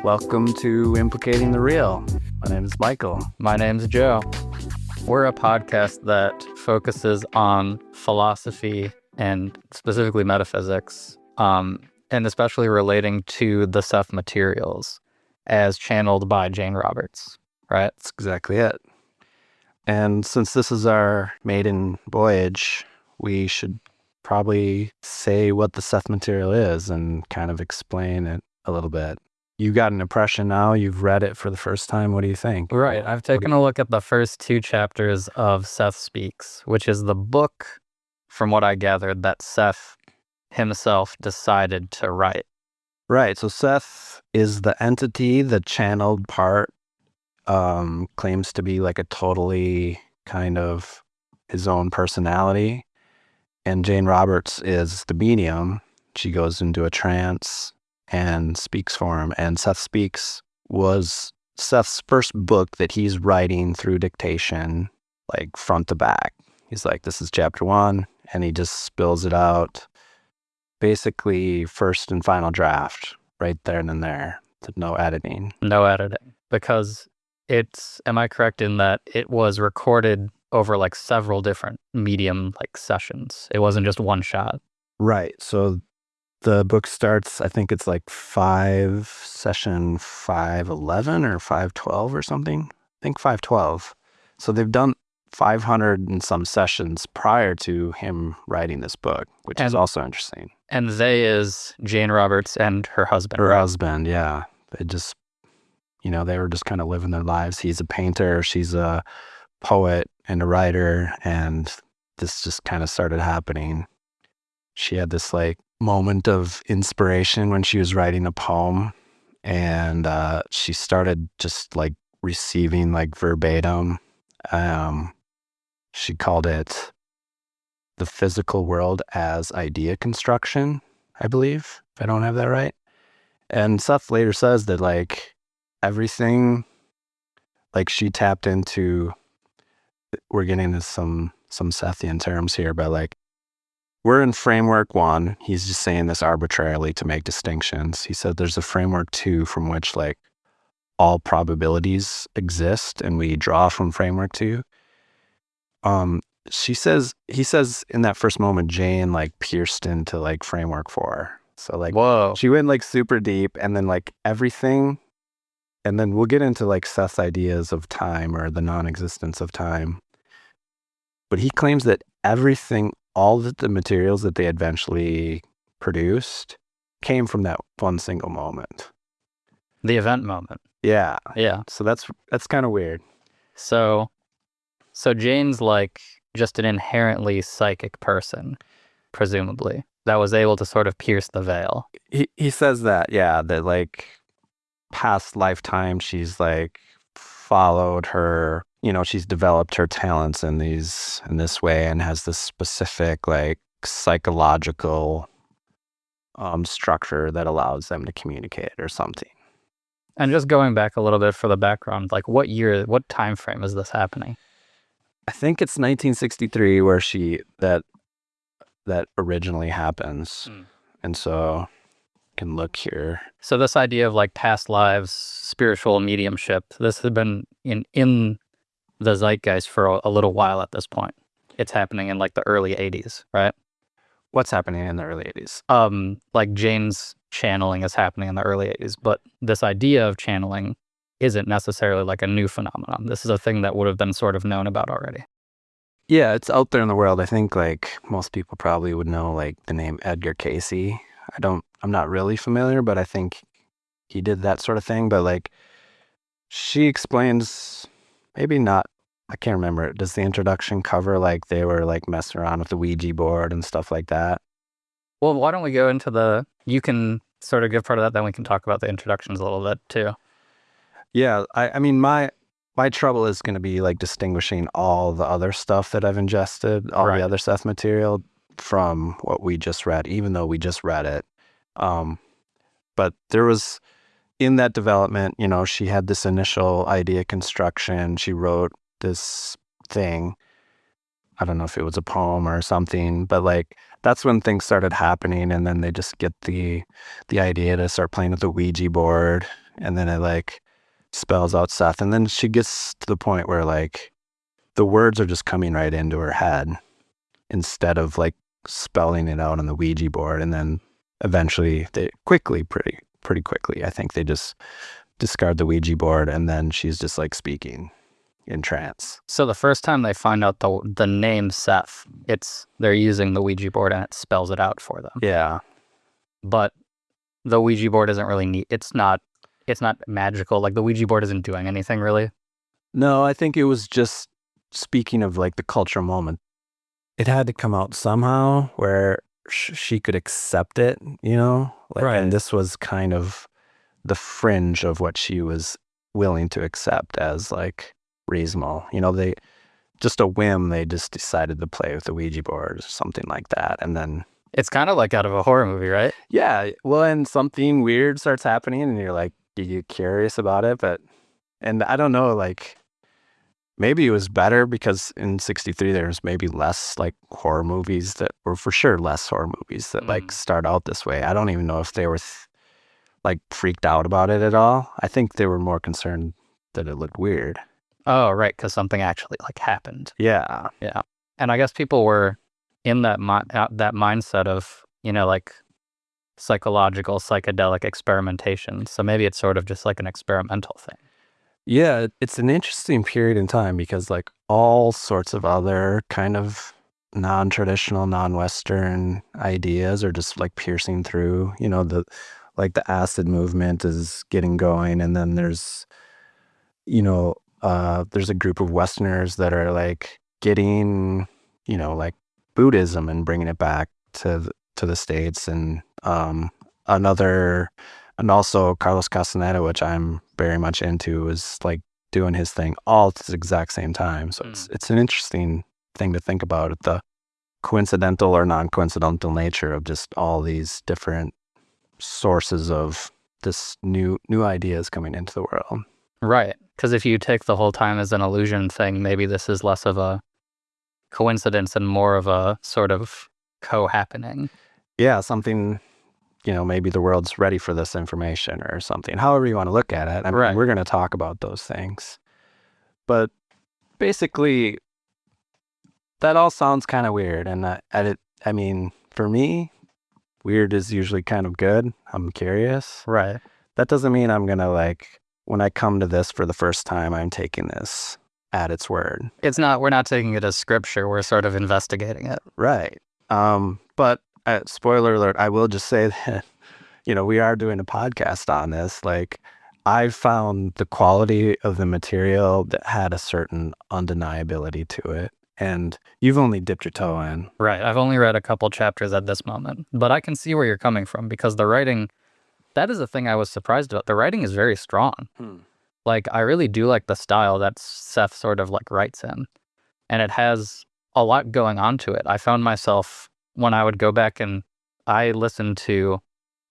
Welcome to Implicating the Real. My name is Michael. My name's Joe. We're a podcast that focuses on philosophy and specifically metaphysics, and especially relating to the Seth materials as channeled by Jane Roberts, right? That's exactly it. And since this is our maiden voyage, we should probably say what the Seth material is and kind of explain it a little bit. You got an impression now, you've read it for the first time. What do you think? Right. I've taken a look at the first two chapters of Seth Speaks, which is the book, from what I gathered, that Seth himself decided to write. Right. So Seth is the entity, the channeled part, claims to be like a totally kind of his own personality. And Jane Roberts is the medium. She goes into a trance and speaks for him. And Seth Speaks was Seth's first book that he's writing through dictation, like front to back. He's like, this is chapter 1, and he just spills it out. Basically, first and final draft, right there and then there. No editing. No editing. Because am I correct in that it was recorded over like several different medium like sessions? It wasn't just one shot. Right. So the book starts, I think it's like session 511 or 512 or something. I think 512. So they've done 500 and some sessions prior to him writing this book, which is also interesting. And they is Jane Roberts and her husband. Her husband, yeah. They just, they were just kind of living their lives. He's a painter, she's a poet and a writer, and this just kind of started happening. She had this like moment of inspiration when she was writing a poem, and she started just like receiving like verbatim. She called it the physical world as idea construction, I believe, if I don't have that right. And Seth later says that like everything, like she tapped into, we're getting into some Sethian terms here, but like we're in framework 1. He's just saying this arbitrarily to make distinctions. He said there's a framework 2 from which like all probabilities exist, and we draw from framework 2. He says in that first moment, Jane like pierced into like framework 4. So like, whoa, she went like super deep, and then like everything, and then we'll get into like Seth's ideas of time or the non-existence of time. But he claims that everything, all of the materials that they eventually produced came from that one single moment. The event moment. Yeah. Yeah. So that's kind of weird. So Jane's like just an inherently psychic person, presumably, that was able to sort of pierce the veil. He says that, yeah, that like past lifetime she's like followed her, she's developed her talents in this way and has this specific like psychological structure that allows them to communicate or something. And just going back a little bit for the background, like what time frame is this happening? I think it's 1963 where that originally happens. And so can look here. So this idea of like past lives, spiritual mediumship, this has been in the zeitgeist for a little while at this point. It's happening in like the early 80s, right? What's happening in the early 80s? Like Jane's channeling is happening in the early 80s, but this idea of channeling isn't necessarily like a new phenomenon. This is a thing that would have been sort of known about already. Yeah, it's out there in the world. I think like most people probably would know like the name Edgar Cayce. I'm not really familiar, but I think he did that sort of thing. But like she explains, maybe not, I can't remember. Does the introduction cover like they were like messing around with the Ouija board and stuff like that? Well, why don't we go into you can sort of give part of that, then we can talk about the introductions a little bit too. Yeah, I mean, my trouble is going to be like distinguishing all the other stuff that I've ingested, all the other Seth material from what we just read, even though we just read it. But there was, in that development, she had this initial idea construction. She wrote this thing. I don't know if it was a poem or something, but like that's when things started happening. And then they just get the idea to start playing with the Ouija board. and then it like spells out Seth, and then she gets to the point where like the words are just coming right into her head instead of like spelling it out on the Ouija board. And then eventually pretty quickly, I think they just discard the Ouija board, and then she's just like speaking in trance. So the first time they find out the name Seth, they're using the Ouija board and it spells it out for them. Yeah. But the Ouija board isn't really neat. It's not magical. Like the Ouija board isn't doing anything really. No, I think it was just speaking of like the cultural moment. It had to come out somehow where she could accept it, you know? Like, right. And this was kind of the fringe of what she was willing to accept as like reasonable. You know, they just a whim, they just decided to play with the Ouija board or something like that. And then it's kind of like out of a horror movie, right? Yeah. Well, and something weird starts happening and you're like, you're curious about it. And I don't know, like, maybe it was better because in 63 there was maybe less like horror movies that were for sure less horror movies that like start out this way. I don't even know if they were like freaked out about it at all. I think they were more concerned that it looked weird. Oh, right, because something actually like happened. Yeah. Yeah. And I guess people were in that mindset of, you know, like psychological, psychedelic experimentation. So maybe it's sort of just like an experimental thing. Yeah, it's an interesting period in time because like all sorts of other kind of non-traditional, non-Western ideas are just like piercing through. You know, the acid movement is getting going, and then there's, you know, there's a group of Westerners that are like getting, you know, like Buddhism and bringing it back to the States, and and also Carlos Castaneda, which I'm very much into, is like doing his thing all at the exact same time. So it's an interesting thing to think about, the coincidental or non-coincidental nature of just all these different sources of this new ideas coming into the world. Right. Because if you take the whole time as an illusion thing, maybe this is less of a coincidence and more of a sort of co-happening. Yeah, something, you know, maybe the world's ready for this information or something, however you want to look at it. I mean, right. We're going to talk about those things. But basically, that all sounds kind of weird. And I mean, for me, weird is usually kind of good. I'm curious. Right. That doesn't mean I'm going to like, when I come to this for the first time, I'm taking this at its word. We're not taking it as scripture. We're sort of investigating it. Right. But spoiler alert, I will just say that, you know, we are doing a podcast on this. Like, I found the quality of the material that had a certain undeniability to it. And you've only dipped your toe in. Right. I've only read a couple chapters at this moment, but I can see where you're coming from because the writing, that is the thing I was surprised about. The writing is very strong. Like, I really do like the style that Seth sort of like writes in, and it has a lot going on to it. I found myself, when I would go back and I listened to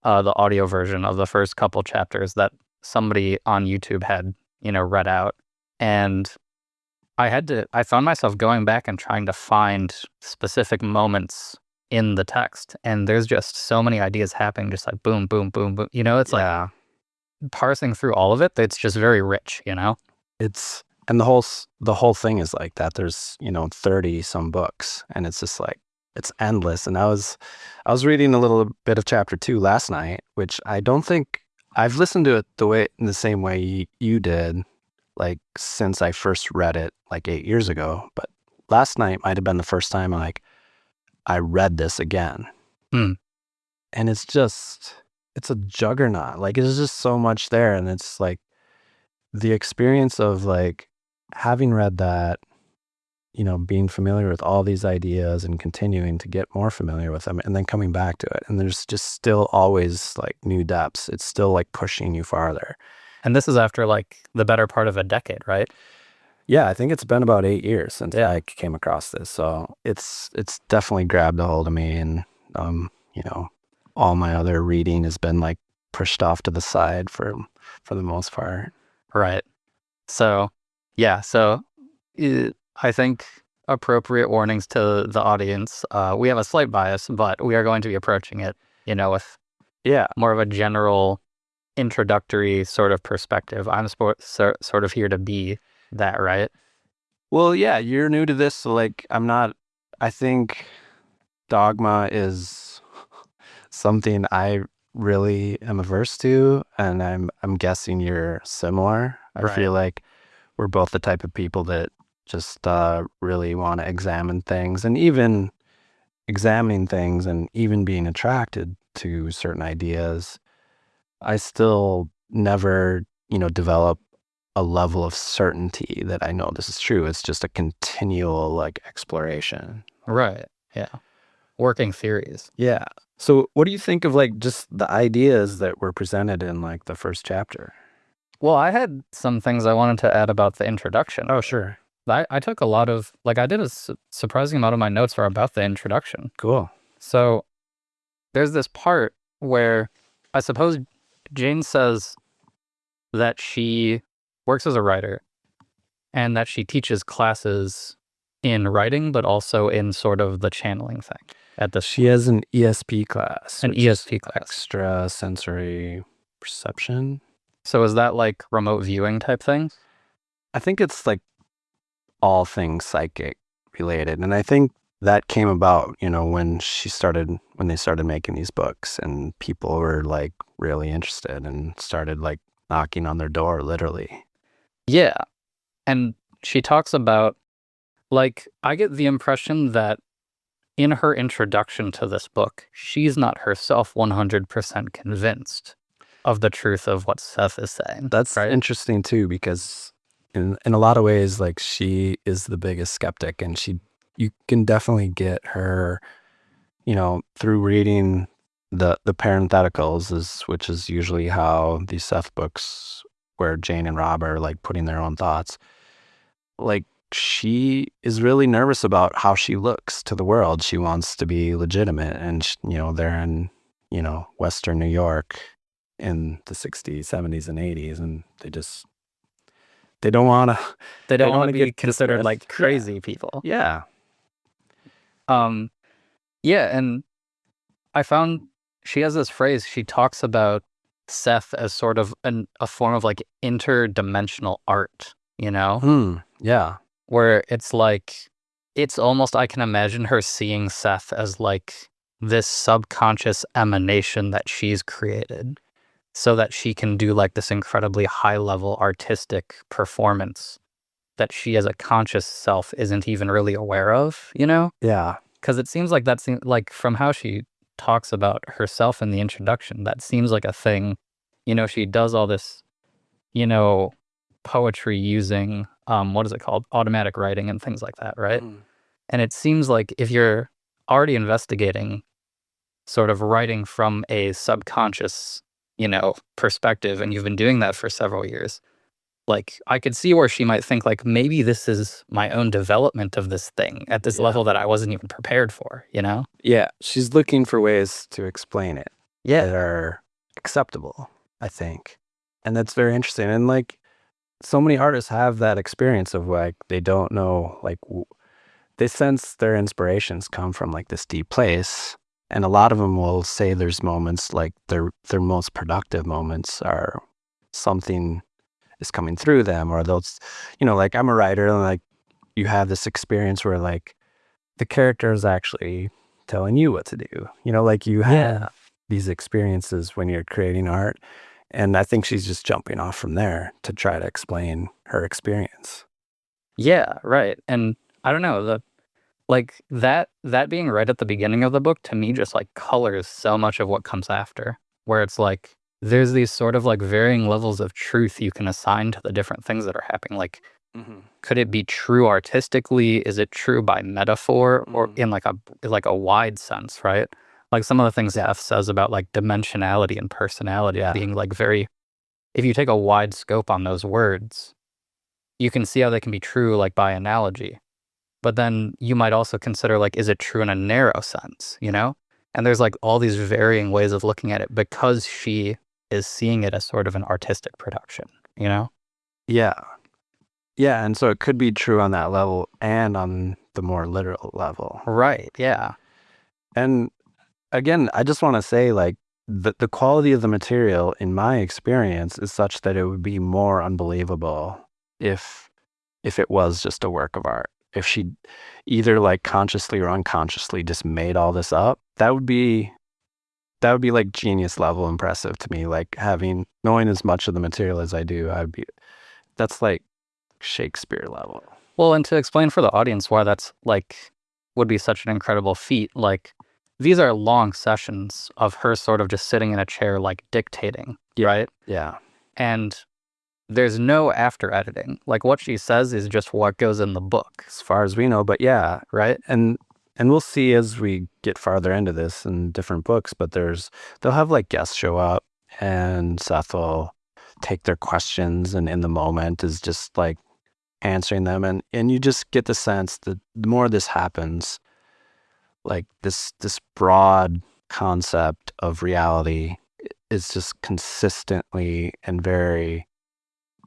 the audio version of the first couple chapters that somebody on YouTube had, you know, read out, and I found myself going back and trying to find specific moments in the text, and there's just so many ideas happening, just like boom, boom, boom, boom. You know, it's like parsing through all of it. It's just very rich, you know. And the whole thing is like that. There's, you know, 30 some books, and it's just like it's endless. And I was reading a little bit of chapter 2 last night, which I don't think I've listened to it in the same way you did, like since I first read it like 8 years ago. But last night might have been the first time like I read this again. And it's a juggernaut. Like, there's just so much there. And it's like the experience of like having read that, you know, being familiar with all these ideas and continuing to get more familiar with them and then coming back to it. And there's just still always like new depths. It's still like pushing you farther. And this is after like the better part of a decade, right? Yeah, I think it's been about 8 years since I came across this. So it's definitely grabbed a hold of me. And, you know, all my other reading has been like pushed off to the side for the most part. Right. So, yeah. So I think appropriate warnings to the audience. We have a slight bias, but we are going to be approaching it, you know, with more of a general introductory sort of perspective. I'm sort of here to be that, right? Well, yeah, you're new to this, so like I'm not. I think dogma is something I really am averse to, and I'm guessing you're similar. I feel like we're both the type of people that just really want to examine things, and even examining things and even being attracted to certain ideas, I still never, develop a level of certainty that I know this is true. It's just a continual like exploration. Right. Yeah. Working theories. Yeah. So what do you think of like just the ideas that were presented in like the first chapter? Well, I had some things I wanted to add about the introduction. Oh, sure. I took a lot of, like, I did a surprising amount of my notes are about the introduction. Cool. So there's this part where I suppose Jane says that she works as a writer and that she teaches classes in writing, but also in sort of the channeling thing. She has an ESP class. An ESP class. Extra sensory perception. So is that like remote viewing type thing? I think it's like all things psychic related. And I think that came about, when they started making these books and people were like really interested and started like knocking on their door, literally. Yeah. And she talks about, like, I get the impression that in her introduction to this book, she's not herself 100% convinced of the truth of what Seth is saying. That's right? interesting too, because in a lot of ways, like she is the biggest skeptic, and you can definitely get her, through reading the parentheticals, which is usually how these Seth books, where Jane and Rob are like putting their own thoughts. Like she is really nervous about how she looks to the world. She wants to be legitimate, and they're in Western New York in the 60s, 70s, and 80s, and they don't want to be considered like crazy people. Yeah. Yeah, and I found she has this phrase. She talks about Seth as sort of a form of like interdimensional art, Yeah. where it's like, it's almost, I can imagine her seeing Seth as like this subconscious emanation that she's created so that she can do like this incredibly high level artistic performance that she as a conscious self isn't even really aware of, Yeah. Because it seems like like from how she talks about herself in the introduction, that seems like a thing, she does all this, poetry using, what is it called? Automatic writing and things like that, right? And it seems like if you're already investigating sort of writing from a subconscious, perspective, and you've been doing that for several years, like I could see where she might think like, maybe this is my own development of this thing at this level that I wasn't even prepared for, Yeah. She's looking for ways to explain it Yeah. that are acceptable, I think. And that's very interesting. And like so many artists have that experience of like, they don't know, like they sense their inspirations come from like this deep place. And a lot of them will say there's moments like their most productive moments are something is coming through them, or they'll, like I'm a writer, and like you have this experience where like the character is actually telling you what to do, like you have these experiences when you're creating art. And I think she's just jumping off from there to try to explain her experience. Yeah, right. And I don't know, like that being right at the beginning of the book, to me, just like colors so much of what comes after, where it's like there's these sort of like varying levels of truth you can assign to the different things that are happening. Like, could it be true artistically? Is it true by metaphor, or in like a wide sense, right? Like some of the things Seth says about like dimensionality and personality being like very, if you take a wide scope on those words, you can see how they can be true like by analogy. But then you might also consider like, is it true in a narrow sense, And there's like all these varying ways of looking at it because she is seeing it as sort of an artistic production, Yeah. Yeah. And so it could be true on that level and on the more literal level. Right. Yeah. And again, I just want to say, like, the quality of the material, in my experience, is such that it would be more unbelievable if it was just a work of art. If she either like consciously or unconsciously just made all this up, that would be like genius level impressive to me. Like knowing as much of the material as I do, that's like Shakespeare level. Well, and to explain for the audience why that's like would be such an incredible feat, like these are long sessions of her sort of just sitting in a chair, like dictating, right? Yeah. And there's no after editing. Like what she says is just what goes in the book, as far as we know. But yeah, right? And we'll see as we get farther into this in different books. But they'll have like guests show up, and Seth will take their questions, and in the moment is just like answering them, and you just get the sense that the more this happens, like this broad concept of reality is just consistently and very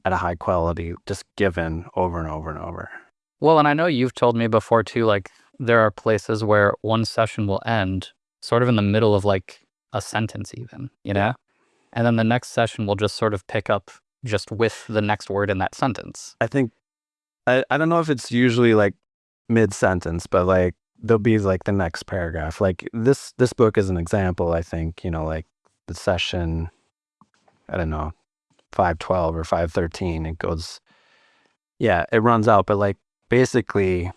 at a high quality, just given over and over and over. Well, and I know you've told me before too, like there are places where one session will end sort of in the middle of like a sentence even, you know? And then the next session will just sort of pick up just with the next word in that sentence. I think, I don't know if it's usually like mid-sentence, but like there'll be like the next paragraph. Like this book is an example, I think, like the session, I don't know, 512 or 513, it goes, it runs out, but like basically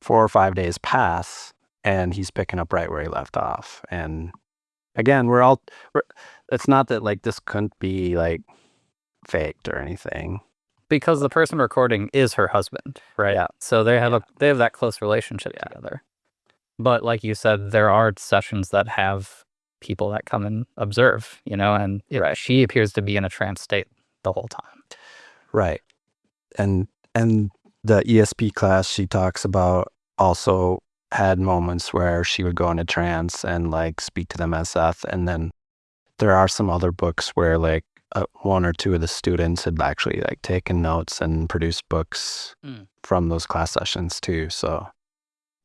4 or 5 days pass and he's picking up right where he left off. And again, it's not that like this couldn't be like faked or anything. Because the person recording is her husband, right? Yeah. So they have that close relationship together. But like you said, there are sessions that have people that come and observe, and she appears to be in a trance state the whole time. Right. And the ESP class she talks about also had moments where she would go into trance and like speak to them as Seth. And then there are some other books where like one or two of the students had actually like taken notes and produced books from those class sessions too. So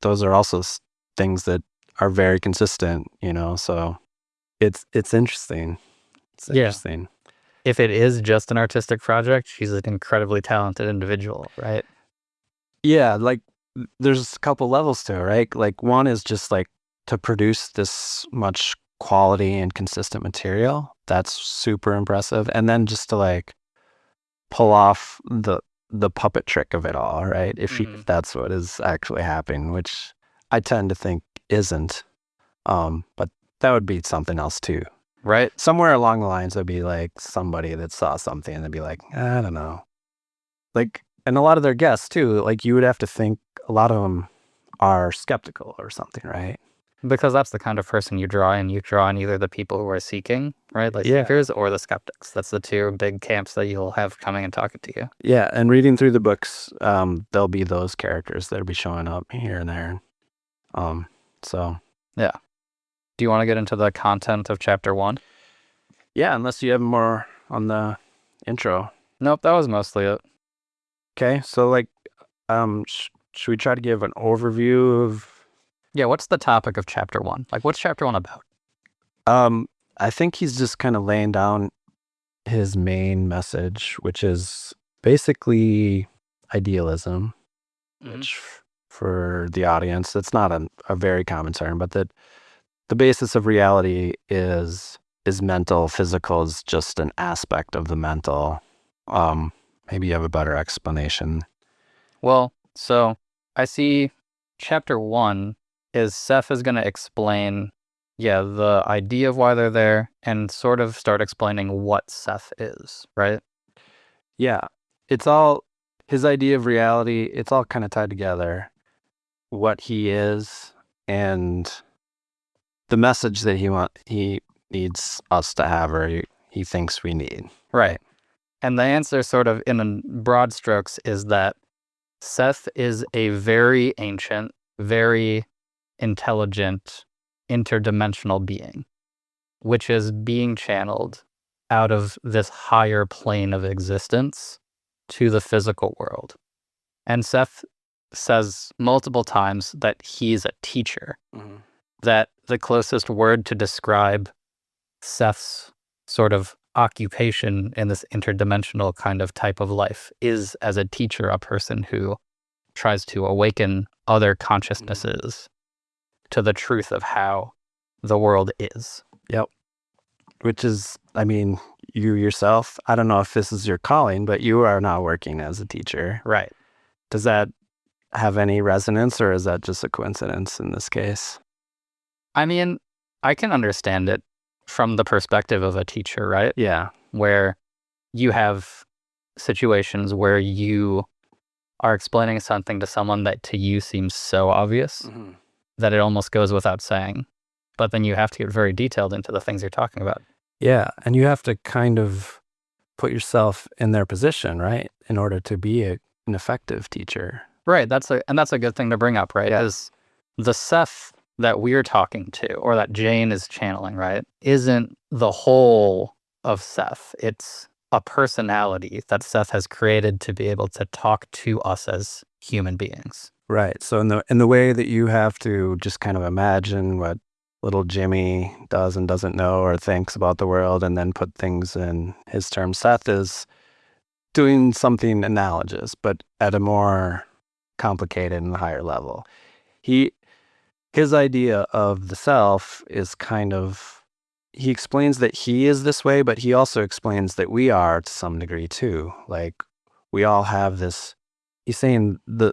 those are also things that are very consistent, so it's interesting. It's interesting. If it is just an artistic project, she's an incredibly talented individual, right? Yeah, like there's a couple levels to it, right? Like one is just like to produce this much quality and consistent material. That's super impressive. And then just to like pull off the puppet trick of it all, right? If that's what is actually happening, which I tend to think isn't. But that would be something else too. Right. Somewhere along the lines, there'd be like somebody that saw something and they'd be like, I don't know. Like, and a lot of their guests too, like you would have to think a lot of them are skeptical or something, right? Because that's the kind of person you draw in. You draw in either the people who are seeking, right? Like seekers, or the skeptics. That's the two big camps that you'll have coming and talking to you. Yeah. And reading through the books, there'll be those characters that'll be showing up here and there. So. Yeah. Do you want to get into the content of chapter 1? Yeah, unless you have more on the intro. Nope, that was mostly it. Okay, so like, should we try to give an overview of? Yeah, what's the topic of chapter 1? Like, what's chapter 1 about? I think he's just kind of laying down his main message, which is basically idealism, which for the audience, it's not a very common term, but that the basis of reality is mental. Physical is just an aspect of the mental. Maybe you have a better explanation. Well, so I see chapter 1 is Seth is going to explain, the idea of why they're there and sort of start explaining what Seth is, right? Yeah, it's all his idea of reality. It's all kind of tied together. What he is and the message that he needs us to have, or he thinks we need. Right. And the answer sort of in broad strokes is that Seth is a very ancient, very intelligent, interdimensional being, which is being channeled out of this higher plane of existence to the physical world. And Seth says multiple times that he's a teacher, that the closest word to describe Seth's sort of occupation in this interdimensional kind of type of life is, as a teacher, a person who tries to awaken other consciousnesses to the truth of how the world is. Yep. Which is, I mean, you yourself, I don't know if this is your calling, but you are now working as a teacher. Right. Does that have any resonance, or is that just a coincidence in this case? I mean, I can understand it from the perspective of a teacher, right? Yeah. Where you have situations where you are explaining something to someone that to you seems so obvious that it almost goes without saying. But then you have to get very detailed into the things you're talking about. Yeah. And you have to kind of put yourself in their position, right? In order to be an effective teacher. Right. That's a good thing to bring up, right? Is the Seth that we're talking to, or that Jane is channeling, right, isn't the whole of Seth. It's a personality that Seth has created to be able to talk to us as human beings. Right. So in the way that you have to just kind of imagine what little Jimmy does and doesn't know or thinks about the world, and then put things in his terms, Seth is doing something analogous, but at a more complicated and higher level. His idea of the self is kind of, he explains that he is this way, but he also explains that we are to some degree too. Like, we all have this, he's saying the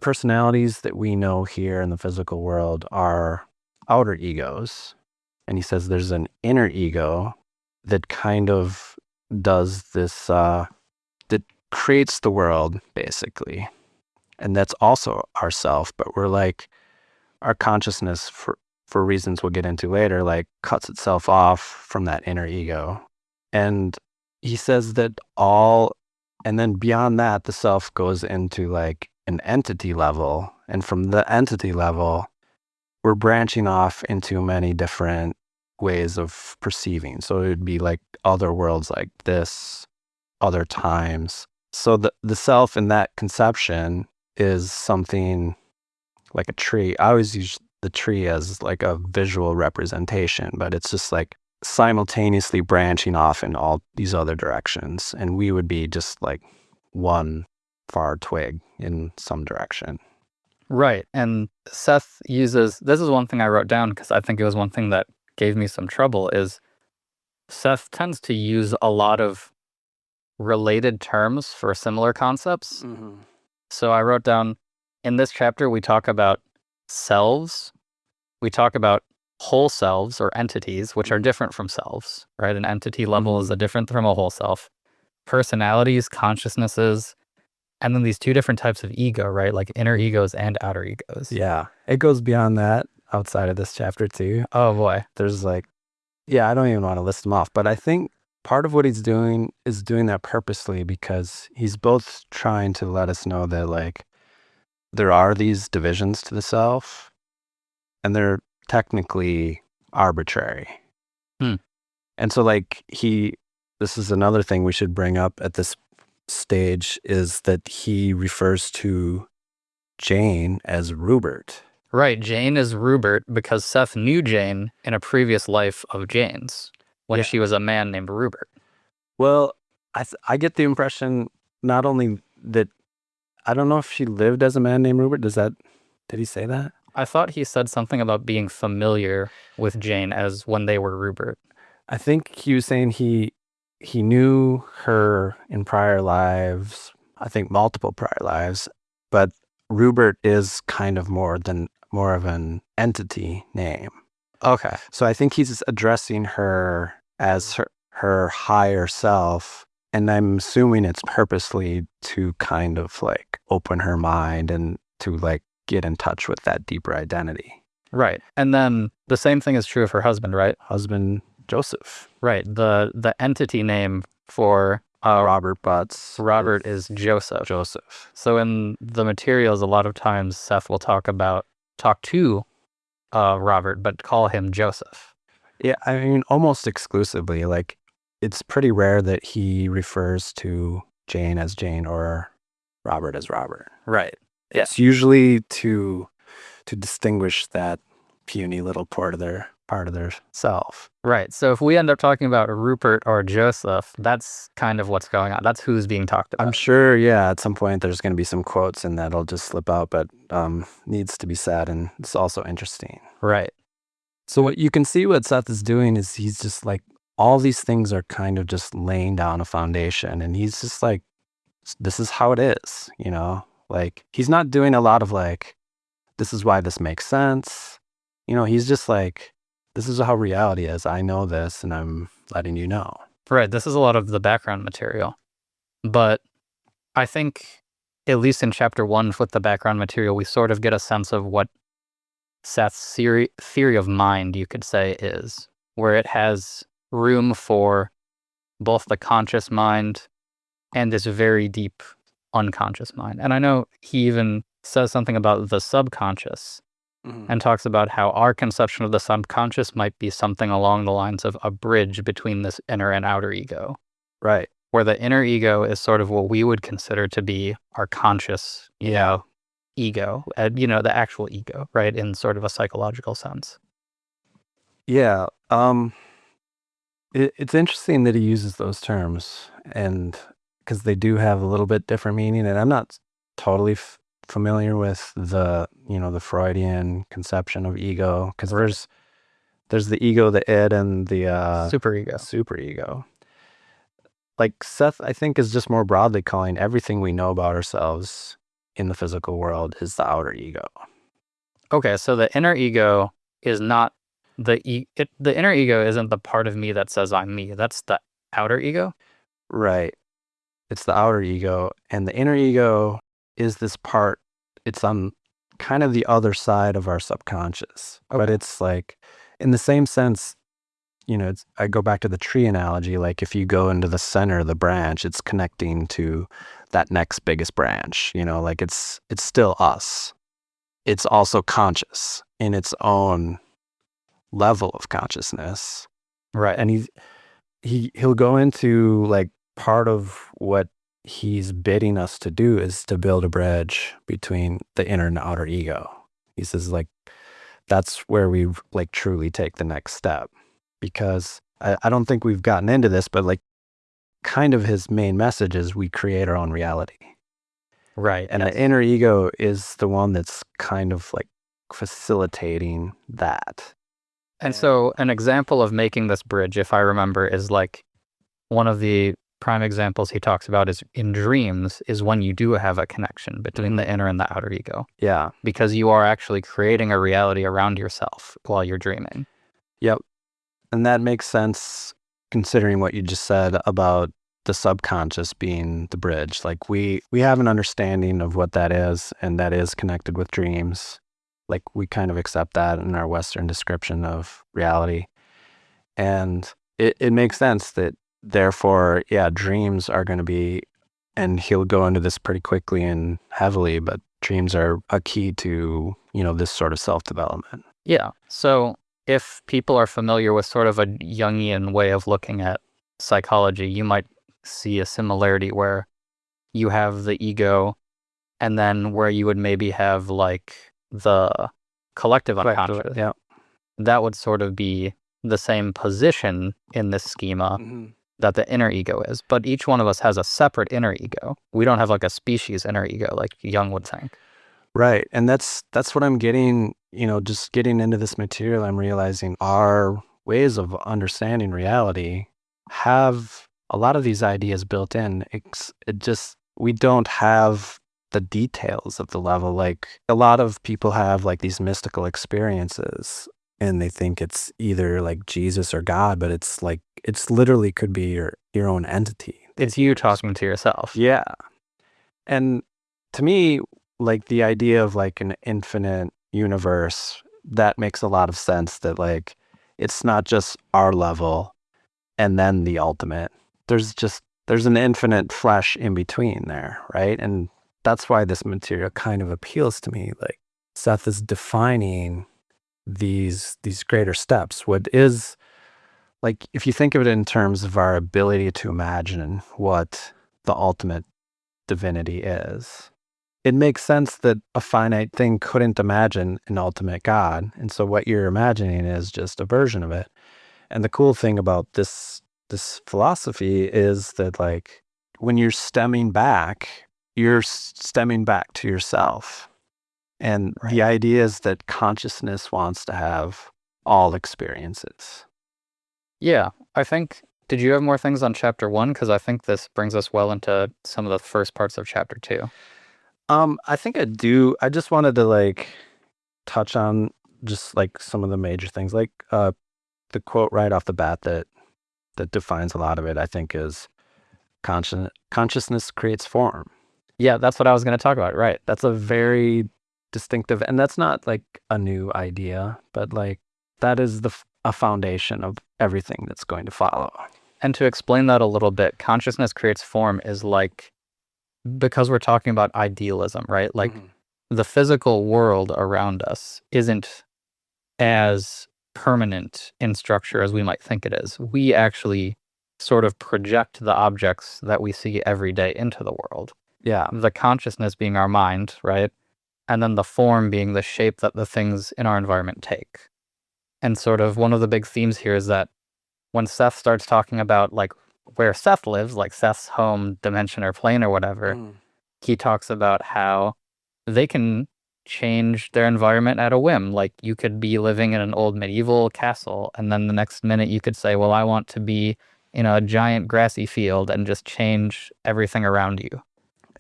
personalities that we know here in the physical world are outer egos. And he says there's an inner ego that kind of does this, that creates the world, basically. And that's also ourself, but we're like, our consciousness, for reasons we'll get into later, like cuts itself off from that inner ego. And he says that and then beyond that, the self goes into like an entity level. And from the entity level, we're branching off into many different ways of perceiving. So it would be like other worlds like this, other times. So the self in that conception is something like a tree. I always use the tree as like a visual representation, but it's just like simultaneously branching off in all these other directions. And we would be just like one far twig in some direction. Right. And Seth uses, this is one thing I wrote down because I think it was one thing that gave me some trouble, is Seth tends to use a lot of related terms for similar concepts. So I wrote down, in this chapter, we talk about selves. We talk about whole selves or entities, which are different from selves, right? An entity level is different from a whole self. Personalities, consciousnesses, and then these two different types of ego, right? Like inner egos and outer egos. Yeah. It goes beyond that outside of this chapter too. Oh boy. There's like, yeah, I don't even want to list them off, but I think part of what he's doing is doing that purposely, because he's both trying to let us know that like there are these divisions to the self, and they're technically arbitrary. And so like this is another thing we should bring up at this stage, is that he refers to Jane as Ruburt. Right. Jane is Ruburt because Seth knew Jane in a previous life of Jane's when she was a man named Ruburt. Well, I get the impression not only that, I don't know if she lived as a man named Ruburt. Did he say that? I thought he said something about being familiar with Jane as when they were Ruburt. I think he was saying he knew her in prior lives, I think multiple prior lives, but Ruburt is kind of more of an entity name. Okay. So I think he's addressing her as her higher self, and I'm assuming it's purposely to kind of like open her mind and to like get in touch with that deeper identity. Right. And then the same thing is true of her husband, right? Husband Joseph. Right. The entity name for Robert Butts. Robert is Joseph. Joseph. So in the materials, a lot of times Seth will talk to Robert, but call him Joseph. Yeah, I mean, almost exclusively. Like, it's pretty rare that he refers to Jane as Jane or Robert as Robert. Right. Yeah. It's usually to distinguish that puny little part of their self. Right. So if we end up talking about Rupert or Joseph, that's kind of what's going on. That's who's being talked about. I'm sure, yeah, at some point there's going to be some quotes and that'll just slip out, but needs to be said, and it's also interesting. Right. So what you can see what Seth is doing is he's just like, all these things are kind of just laying down a foundation, and he's just like, this is how it is, like he's not doing a lot of like, this is why this makes sense. He's just like, this is how reality is. I know this and I'm letting you know. Right. This is a lot of the background material. But I think, at least in chapter 1 with the background material, we sort of get a sense of what Seth's theory of mind, you could say, is, where it has room for both the conscious mind and this very deep unconscious mind. And I know he even says something about the subconscious and talks about how our conception of the subconscious might be something along the lines of a bridge between this inner and outer ego. Right. Where the inner ego is sort of what we would consider to be our conscious, ego, the actual ego, right, in sort of a psychological sense. Yeah. It's interesting that he uses those terms, and because they do have a little bit different meaning, and I'm not totally familiar with the Freudian conception of ego, because there's the ego, the id, and the superego. Like Seth, I think, is just more broadly calling everything we know about ourselves in the physical world is the outer ego. Okay, so the inner ego is not the inner ego isn't the part of me that says I'm me. That's the outer ego. Right. It's the outer ego, and the inner ego is this part. It's on kind of the other side of our subconscious, but it's like, in the same sense, I go back to the tree analogy. Like if you go into the center of the branch, it's connecting to that next biggest branch. Like it's still us. It's also conscious in its own level of consciousness, right? And he'll go into like, part of what he's bidding us to do is to build a bridge between the inner and outer ego. He says, like, that's where we like truly take the next step, because I don't think we've gotten into this, but like kind of his main message is we create our own reality. Right. And the inner ego is the one that's kind of like facilitating that. And so an example of making this bridge, if I remember, is like one of the prime examples he talks about is in dreams, is when you do have a connection between the inner and the outer ego. Yeah. Because you are actually creating a reality around yourself while you're dreaming. Yep. And that makes sense considering what you just said about the subconscious being the bridge. Like we have an understanding of what that is, and that is connected with dreams. Like we kind of accept that in our Western description of reality. And it makes sense that therefore, dreams are going to be, and he'll go into this pretty quickly and heavily, but dreams are a key to, this sort of self-development. Yeah. So if people are familiar with sort of a Jungian way of looking at psychology, you might see a similarity where you have the ego, and then where you would maybe have like the collective unconscious. Yeah. That would sort of be the same position in this schema that the inner ego is. But each one of us has a separate inner ego. We don't have like a species inner ego like Jung would think. Right. And that's what I'm getting, just getting into this material, I'm realizing our ways of understanding reality have a lot of these ideas built in. We don't have the details of the level. Like a lot of people have like these mystical experiences, and they think it's either like Jesus or God, but it's like, it's literally could be your own entity. It's you talking to yourself. Yeah. And to me, like the idea of like an infinite universe, that makes a lot of sense, that like, it's not just our level and then the ultimate. There's an infinite flesh in between there, right? And that's why this material kind of appeals to me. Like Seth is defining these greater steps. What is, like, if you think of it in terms of our ability to imagine what the ultimate divinity is, it makes sense that a finite thing couldn't imagine an ultimate God. And so what you're imagining is just a version of it. And the cool thing about this philosophy is that, like, when you're stemming back to yourself. And the idea is that consciousness wants to have all experiences. Yeah, I think, did you have more things on chapter 1? Because I think this brings us well into some of the first parts of chapter 2. I think I do. I just wanted to, like, touch on just, like, some of the major things. Like, the quote right off the bat that defines a lot of it, I think, is consciousness creates form. Yeah, that's what I was going to talk about, right. That's a very distinctive, and that's not like a new idea, but like that is a foundation of everything that's going to follow. And to explain that a little bit, consciousness creates form is like, because we're talking about idealism, right? Like the physical world around us isn't as permanent in structure as we might think it is. We actually sort of project the objects that we see every day into the world. Yeah. The consciousness being our mind, right? And then the form being the shape that the things in our environment take. And sort of one of the big themes here is that when Seth starts talking about like where Seth lives, like Seth's home dimension or plane or whatever, he talks about how they can change their environment at a whim. Like you could be living in an old medieval castle, and then the next minute you could say, well, I want to be in a giant grassy field, and just change everything around you.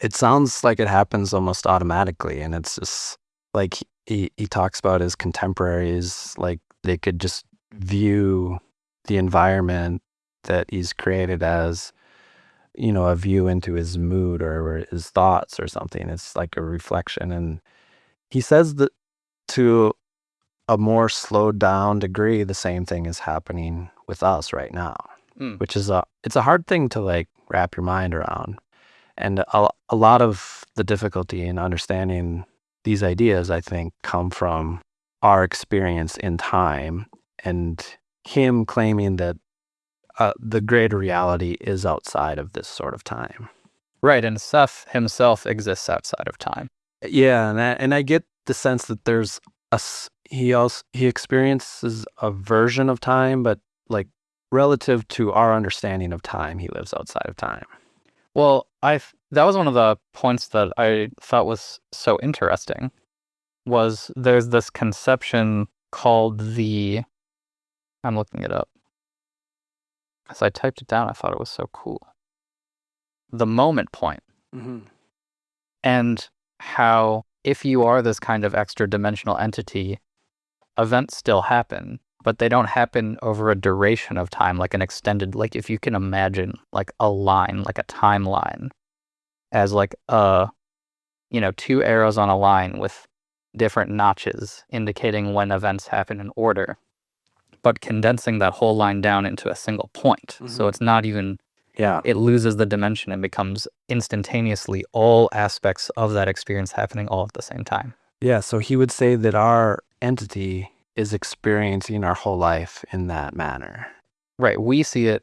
It sounds like it happens almost automatically, and it's just like he talks about his contemporaries, like they could just view the environment that he's created as, you know, a view into his mood or his thoughts or something. It's like a reflection. And he says that to a more slowed down degree, the same thing is happening with us right now, which is it's a hard thing to like wrap your mind around. And a lot of the difficulty in understanding these ideas, I think, come from our experience in time and him claiming that the greater reality is outside of this sort of time. Right, and Seth himself exists outside of time. Yeah, and I get the sense that there's he experiences a version of time, but like relative to our understanding of time, he lives outside of time. Well, that was one of the points that I thought was so interesting, was there's this conception called I'm looking it up. As I typed it down, I thought it was so cool. The moment point. And how if you are this kind of extra dimensional entity, events still happen, but they don't happen over a duration of time, like an extended, like if you can imagine like a line, like a timeline as like two arrows on a line with different notches indicating when events happen in order, but condensing that whole line down into a single point. So it's not even, it loses the dimension and becomes instantaneously all aspects of that experience happening all at the same time. Yeah, so he would say that our entity is experiencing our whole life in that manner. Right. We see it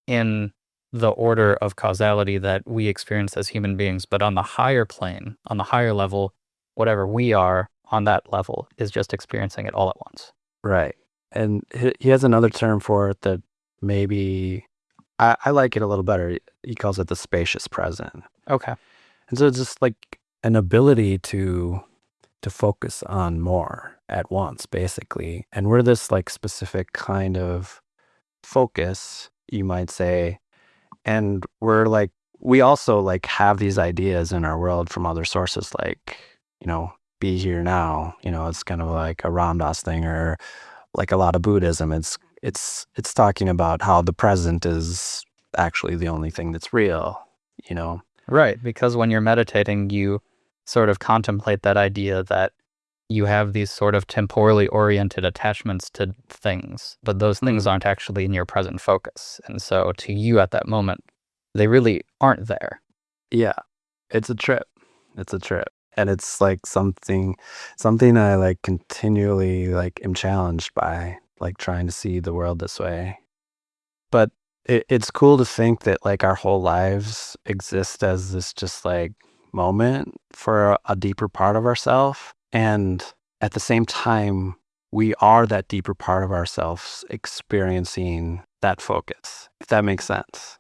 in the order of causality that we experience as human beings, but on the higher plane, on the higher level, whatever we are on that level is just experiencing it all at once. Right. And he has another term for it that maybe I like it a little better. He calls it the spacious present. Okay. And so it's just like an ability to focus on more at once, basically. And we're this like specific kind of focus, you might say. And we're like, we also like have these ideas in our world from other sources, like, you know, be here now. You know, it's kind of like a Ram Dass thing, or like a lot of Buddhism. It's talking about how the present is actually the only thing that's real, you know? Right, because when you're meditating, you sort of contemplate that idea that you have these sort of temporally oriented attachments to things, but those things aren't actually in your present focus. And so to you at that moment, they really aren't there. Yeah, it's a trip. It's a trip. And it's like something I like continually like am challenged by, like trying to see the world this way. But it's cool to think that like our whole lives exist as this just like moment for a deeper part of ourselves. And at the same time, we are that deeper part of ourselves experiencing that focus, if that makes sense.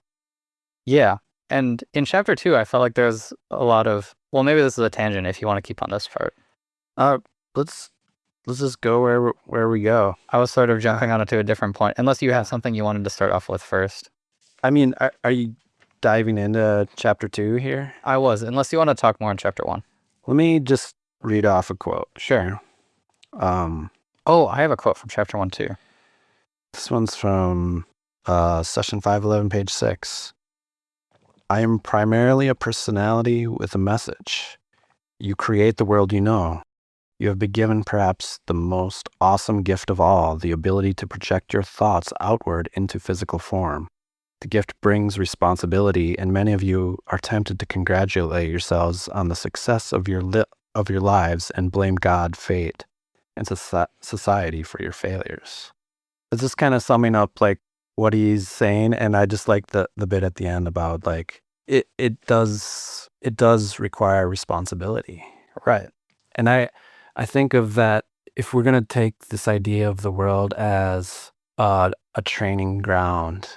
Yeah. And in chapter 2, I felt like there's a lot of, well, maybe this is a tangent if you want to keep on this part. Let's just go where we go. I was sort of jumping on it to a different point, unless you have something you wanted to start off with first. I mean, are you diving into chapter 2 here? I was, unless you want to talk more in chapter 1. Let me just read off a quote. Sure. Oh, I have a quote from chapter 1 too. This one's from session 511, page 6. I am primarily a personality with a message. You create the world you know. You have been given perhaps the most awesome gift of all, the ability to project your thoughts outward into physical form. The gift brings responsibility, and many of you are tempted to congratulate yourselves on the success of your lives and blame God, fate, and society for your failures. It's just kind of summing up like what he's saying, and I just like the bit at the end about like it does require responsibility, right? And I think of that, if we're gonna take this idea of the world as a training ground,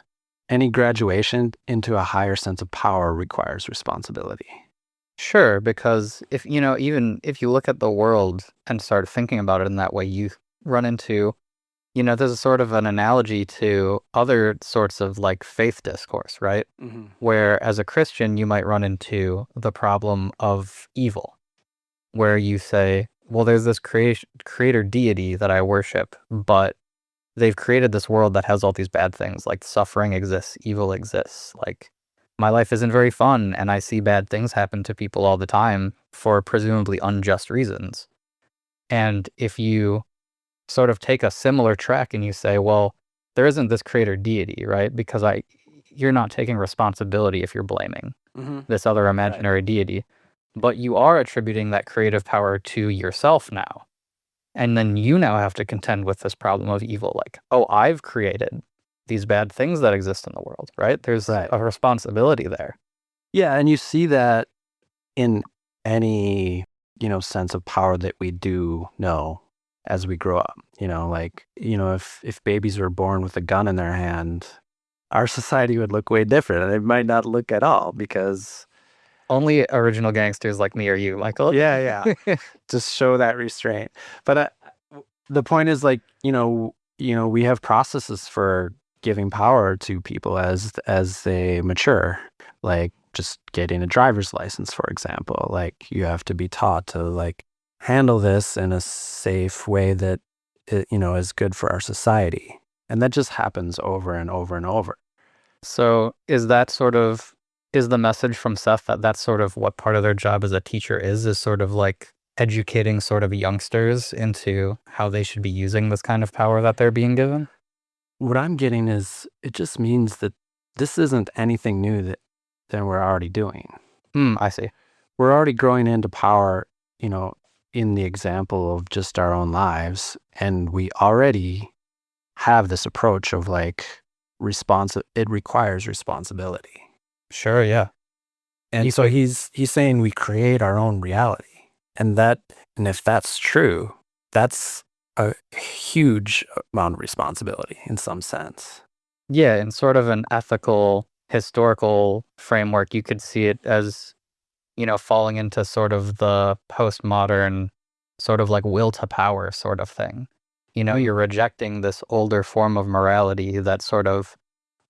any graduation into a higher sense of power requires responsibility. Sure, because even if you look at the world and start thinking about it in that way, you run into, there's a sort of an analogy to other sorts of like faith discourse, right? Mm-hmm. Where as a Christian, you might run into the problem of evil, where you say, well, there's this creator deity that I worship, but they've created this world that has all these bad things, like suffering exists, evil exists, like my life isn't very fun, and I see bad things happen to people all the time for presumably unjust reasons. And if you sort of take a similar track and you say, well, there isn't this creator deity, right? Because you're not taking responsibility if you're blaming this other imaginary deity, but you are attributing that creative power to yourself now. And then you now have to contend with this problem of evil, like, oh, I've created these bad things that exist in the world, right? There's a responsibility there. Yeah, and you see that in any, sense of power that we do know as we grow up. If babies were born with a gun in their hand, our society would look way different, and it might not look at all because only original gangsters like me or you, Michael. Yeah. Just show that restraint. But the point is, like, we have processes for giving power to people as they mature, like just getting a driver's license, for example. Like, you have to be taught to like handle this in a safe way that is good for our society, and that just happens over and over and over. So is the message from Seth that that's sort of what part of their job as a teacher is sort of like educating sort of youngsters into how they should be using this kind of power that they're being given? What I'm getting is, it just means that this isn't anything new than we're already doing. I see. We're already growing into power, in the example of just our own lives, and we already have this approach of like it requires responsibility. Sure, yeah. And so he's saying we create our own reality. And if that's true, that's a huge amount of responsibility in some sense. Yeah, in sort of an ethical, historical framework, you could see it as, falling into sort of the postmodern sort of like will to power sort of thing. You're rejecting this older form of morality that sort of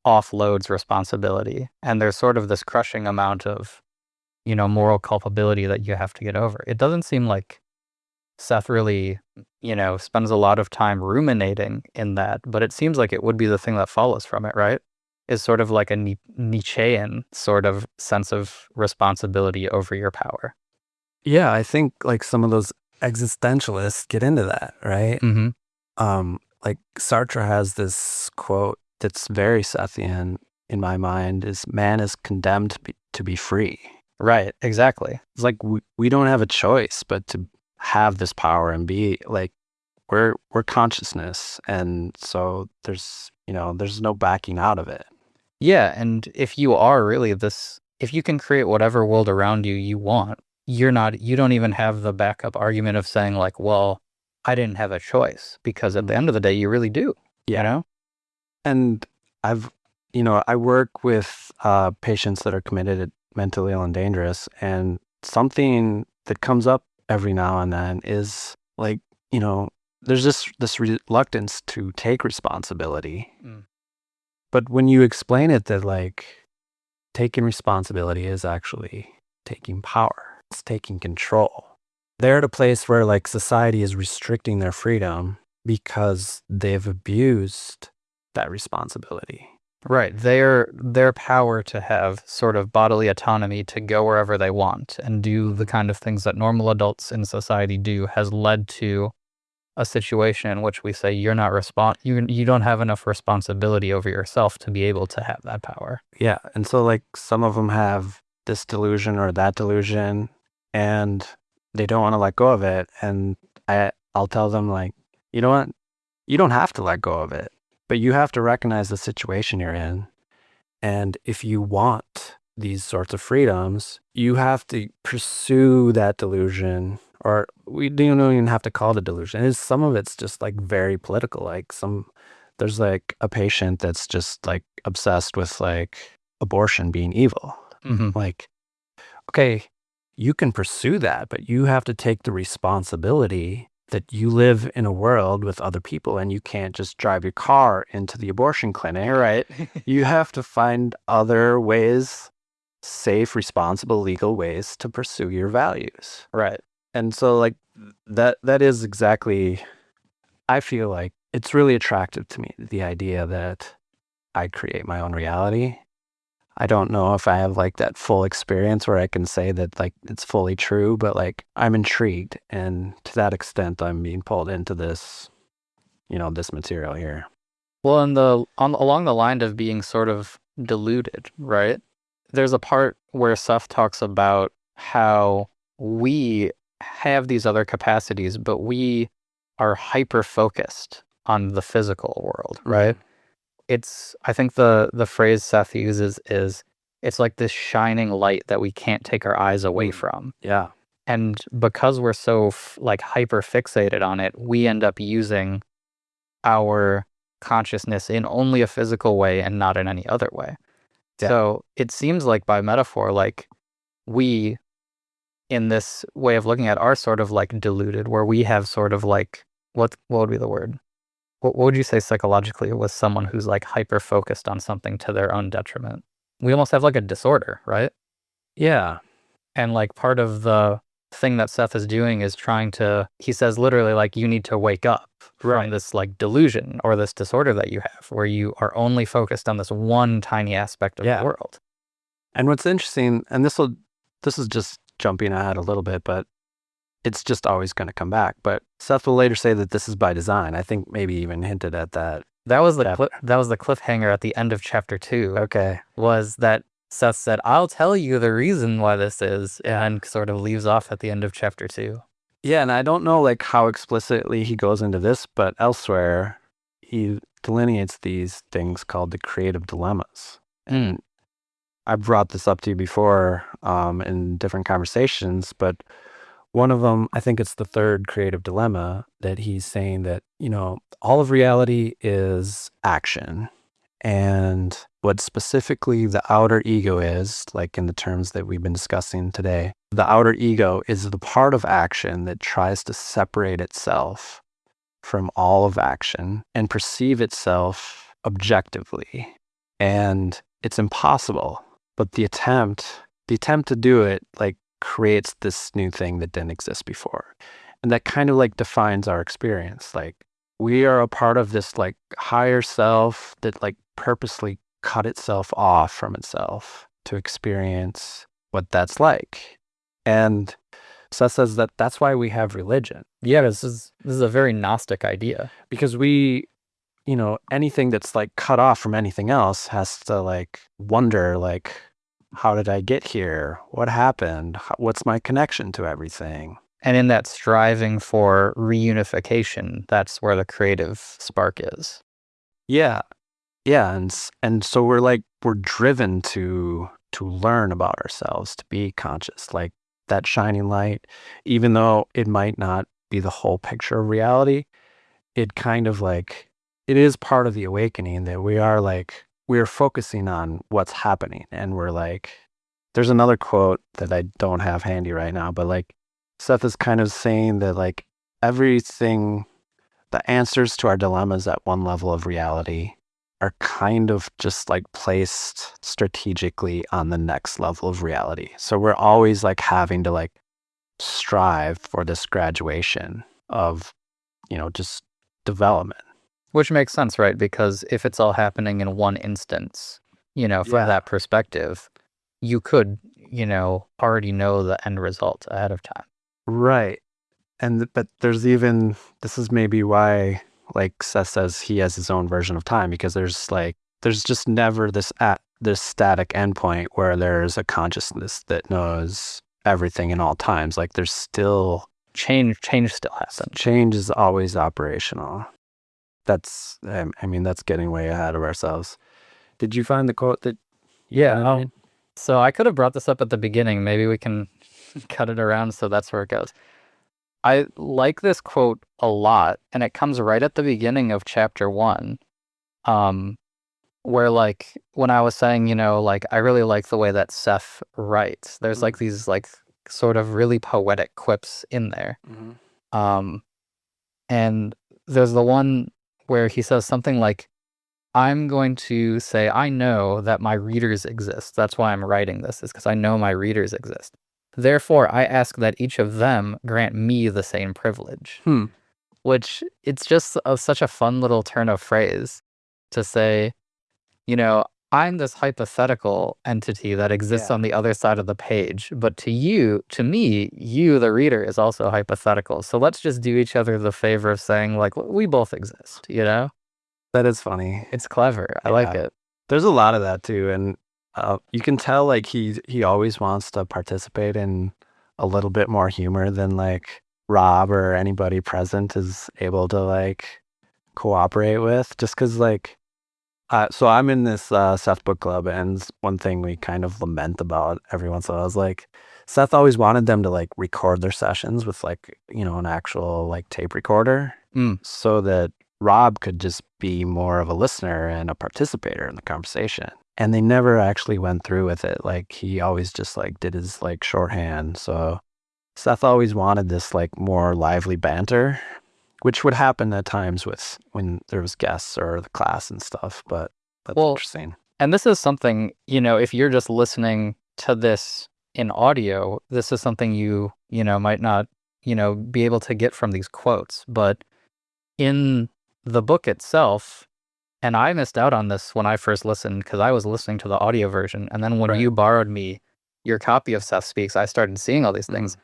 offloads responsibility. And there's sort of this crushing amount of, moral culpability that you have to get over. It doesn't seem like Seth really, spends a lot of time ruminating in that, but it seems like it would be the thing that follows from it, right? Is sort of like a Nietzschean sort of sense of responsibility over your power. Yeah, I think like some of those existentialists get into that, right? Mm-hmm. Like Sartre has this quote that's very Sethian in my mind, is man is condemned to be free. Right, exactly. It's like we don't have a choice but to have this power and be like, we're consciousness, and so there's no backing out of it. Yeah, and if you are really if you can create whatever world around you want, you don't even have the backup argument of saying like, well, I didn't have a choice, because at the end of the day, you really do. Yeah. You know? And I work with patients that are committed, mentally ill and dangerous, and something that comes up every now and then is like, there's this reluctance to take responsibility. But when you explain it that like taking responsibility is actually taking power, it's taking control. They're at a place where like society is restricting their freedom because they've abused that responsibility. Right. Their power to have sort of bodily autonomy to go wherever they want and do the kind of things that normal adults in society do has led to a situation in which we say you're not you don't have enough responsibility over yourself to be able to have that power. Yeah. And so like some of them have this delusion or that delusion and they don't want to let go of it. And I'll tell them like, you know what? You don't have to let go of it, but you have to recognize the situation you're in. And if you want these sorts of freedoms, you have to pursue that delusion, or we don't even have to call it a delusion. Some of it's just like very political. Like there's like a patient that's just like obsessed with like abortion being evil. Like, okay, you can pursue that, but you have to take the responsibility that you live in a world with other people and you can't just drive your car into the abortion clinic. Right. You have to find other ways, safe, responsible, legal ways to pursue your values. Right. And so like that is exactly, I feel like it's really attractive to me, the idea that I create my own reality. I don't know if I have like that full experience where I can say that like it's fully true, but like I'm intrigued, and to that extent I'm being pulled into this, this material here. Well, along the line of being sort of deluded, right? There's a part where Seth talks about how we have these other capacities, but we are hyper focused on the physical world, right? I think the phrase Seth uses is, it's like this shining light that we can't take our eyes away from. Yeah. And because we're so like hyper fixated on it, we end up using our consciousness in only a physical way and not in any other way. Yeah. So it seems like by metaphor, like we, in this way of looking at, are sort of like deluded, where we have sort of like, what would be the word? What would you say psychologically with someone who's like hyper focused on something to their own detriment? We almost have like a disorder, right? Yeah. And like part of the thing that Seth is doing is he says literally like, you need to wake up from this like delusion or this disorder that you have, where you are only focused on this one tiny aspect of the world. And what's interesting, and this is just jumping ahead a little bit, but it's just always going to come back. But Seth will later say that this is by design. I think maybe even hinted at that. That was the cliffhanger at the end of chapter 2. Okay. Was that Seth said, I'll tell you the reason why this is, and sort of leaves off at the end of chapter 2. Yeah, and I don't know like how explicitly he goes into this, but elsewhere he delineates these things called the creative dilemmas. And I've brought this up to you before in different conversations, but one of them, I think it's the third creative dilemma, that he's saying that, all of reality is action. And what specifically the outer ego is, like in the terms that we've been discussing today, the outer ego is the part of action that tries to separate itself from all of action and perceive itself objectively. And it's impossible, but the attempt to do it, like, creates this new thing that didn't exist before. And that kind of like defines our experience. Like, we are a part of this like higher self that like purposely cut itself off from itself to experience what that's like. And Seth says that that's why we have religion. Yeah, this is a very Gnostic idea. Because we, anything that's like cut off from anything else has to like wonder, like, how did I get here? What happened? What's my connection to everything? And in that striving for reunification, that's where the creative spark is. Yeah. Yeah. And so we're driven to learn about ourselves, to be conscious, like that shining light, even though it might not be the whole picture of reality, it kind of like, it is part of the awakening that we're focusing on what's happening. And we're like, there's another quote that I don't have handy right now, but like Seth is kind of saying that like everything, the answers to our dilemmas at one level of reality are kind of just like placed strategically on the next level of reality. So we're always like having to like strive for this graduation of, just development. Which makes sense, right? Because if it's all happening in one instance, from that perspective, you could, already know the end result ahead of time. Right. But this is maybe why like Seth says he has his own version of time, because there's just never this static endpoint where there's a consciousness that knows everything in all times. Like there's still change still happens. Change is always operational. That's getting way ahead of ourselves. Did you find the quote that? Yeah. So I could have brought this up at the beginning. Maybe we can cut it around so that's where it goes. I like this quote a lot, and it comes right at the beginning of chapter 1, where like when I was saying, like I really like the way that Seth writes. There's like these like sort of really poetic quips in there. And there's the one where he says something like, I'm going to say, I know that my readers exist. That's why I'm writing this, is because I know my readers exist. Therefore, I ask that each of them grant me the same privilege. Which, it's just such a fun little turn of phrase to say, I'm this hypothetical entity that exists on the other side of the page, but to me, you, the reader, is also hypothetical. So let's just do each other the favor of saying, like, we both exist, That is funny. It's clever. I like it. There's a lot of that too, and you can tell like he always wants to participate in a little bit more humor than like Rob or anybody present is able to like cooperate with, just because like so I'm in this Seth book club, and one thing we kind of lament about every once in a while is like Seth always wanted them to like record their sessions with like an actual like tape recorder, so that Rob could just be more of a listener and a participator in the conversation. And they never actually went through with it. Like he always just like did his like shorthand. So Seth always wanted this like more lively banter, which would happen at times when there was guests or the class and stuff. But that's interesting. And this is something, if you're just listening to this in audio, this is something you might not, be able to get from these quotes. But in the book itself, and I missed out on this when I first listened because I was listening to the audio version, and then when you borrowed me your copy of Seth Speaks, I started seeing all these things.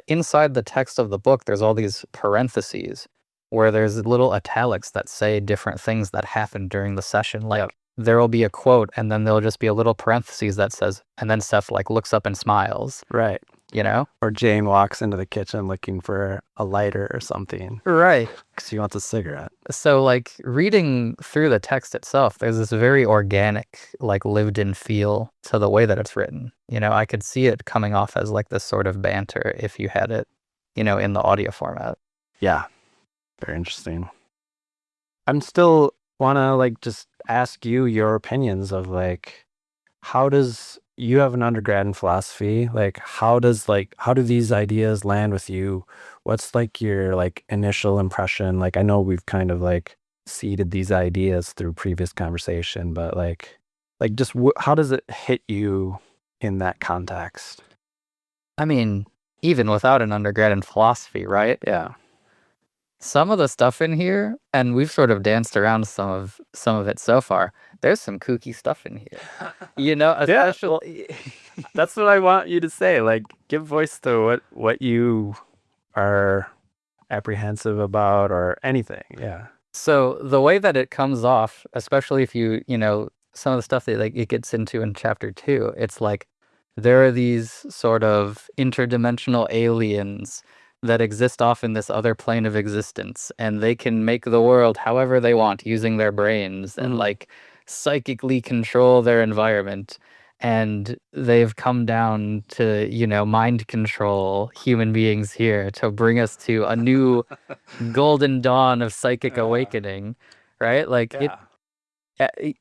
Inside the text of the book, there's all these parentheses where there's little italics that say different things that happened during the session. Like there will be a quote, and then there'll just be a little parentheses that says, and then Seth like looks up and smiles. Right. Or Jane walks into the kitchen looking for a lighter or something. Right. Because she wants a cigarette. So like reading through the text itself, there's this very organic, like lived in feel to the way that it's written. I could see it coming off as like this sort of banter if you had it, in the audio format. Yeah. Very interesting. I'm still want to like just ask you your opinions of like, how does you have an undergrad in philosophy? Like, how do these ideas land with you? What's like your like initial impression? Like, I know we've kind of like seeded these ideas through previous conversation, but like just how does it hit you in that context? I mean, even without an undergrad in philosophy, right? Yeah. Some of the stuff in here, and we've sort of danced around some of it so far. There's some kooky stuff in here, especially. Yeah, that's what I want you to say. Like, give voice to what you are apprehensive about or anything. Yeah. So the way that it comes off, especially if you some of the stuff that like it gets into in chapter 2, it's like there are these sort of interdimensional aliens that exist off in this other plane of existence, and they can make the world however they want using their brains and like psychically control their environment. and they've come down to, mind control human beings here to bring us to a new golden dawn of psychic awakening, right? Like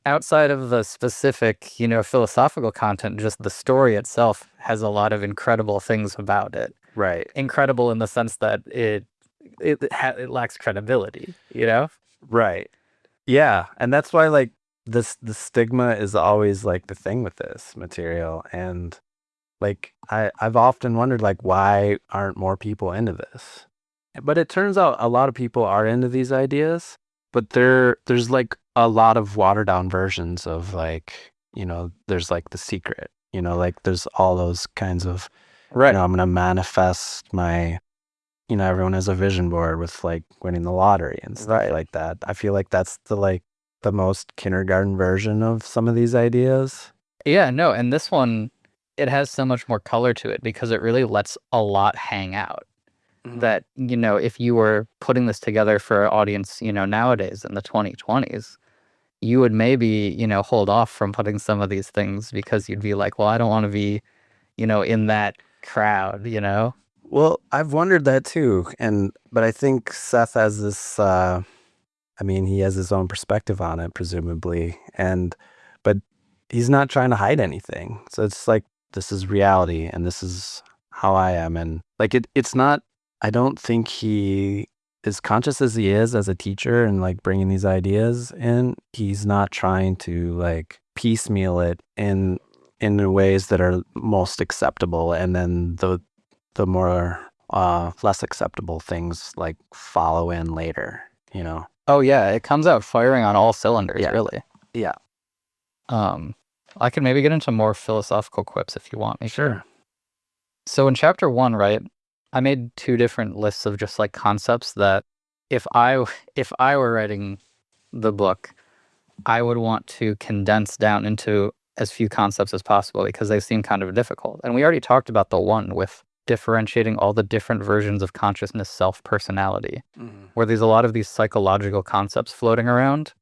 outside of the specific, philosophical content, just the story itself has a lot of incredible things about it. Right. Incredible in the sense that it lacks credibility, Right. Yeah, and that's why like the stigma is always like the thing with this material, and like I've often wondered like why aren't more people into this? But it turns out a lot of people are into these ideas, but there's like a lot of watered down versions of like, there's like The Secret, like there's all those kinds of, right. I'm going to manifest my, everyone has a vision board with like winning the lottery and stuff like that. I feel like that's the most kindergarten version of some of these ideas. Yeah, no, and this one, it has so much more color to it because it really lets a lot hang out. That, if you were putting this together for an audience, nowadays in the 2020s, you would maybe, hold off from putting some of these things because you'd be like, well, I don't want to be, in that crowd, Well, I've wondered that too. But I think Seth has this, he has his own perspective on it, presumably. But he's not trying to hide anything. So it's like, this is reality and this is how I am. And like, it's not, I don't think he, as conscious as he is as a teacher and like bringing these ideas in, he's not trying to like piecemeal it in the ways that are most acceptable. And then the more less acceptable things like follow in later, Oh yeah, it comes out firing on all cylinders, really. Yeah. I can maybe get into more philosophical quips if you want me. Sure. So in chapter 1, right, I made 2 different lists of just like concepts that if I were writing the book, I would want to condense down into as few concepts as possible because they seem kind of difficult. And we already talked about the one with differentiating all the different versions of consciousness, self-personality, where there's a lot of these psychological concepts floating around,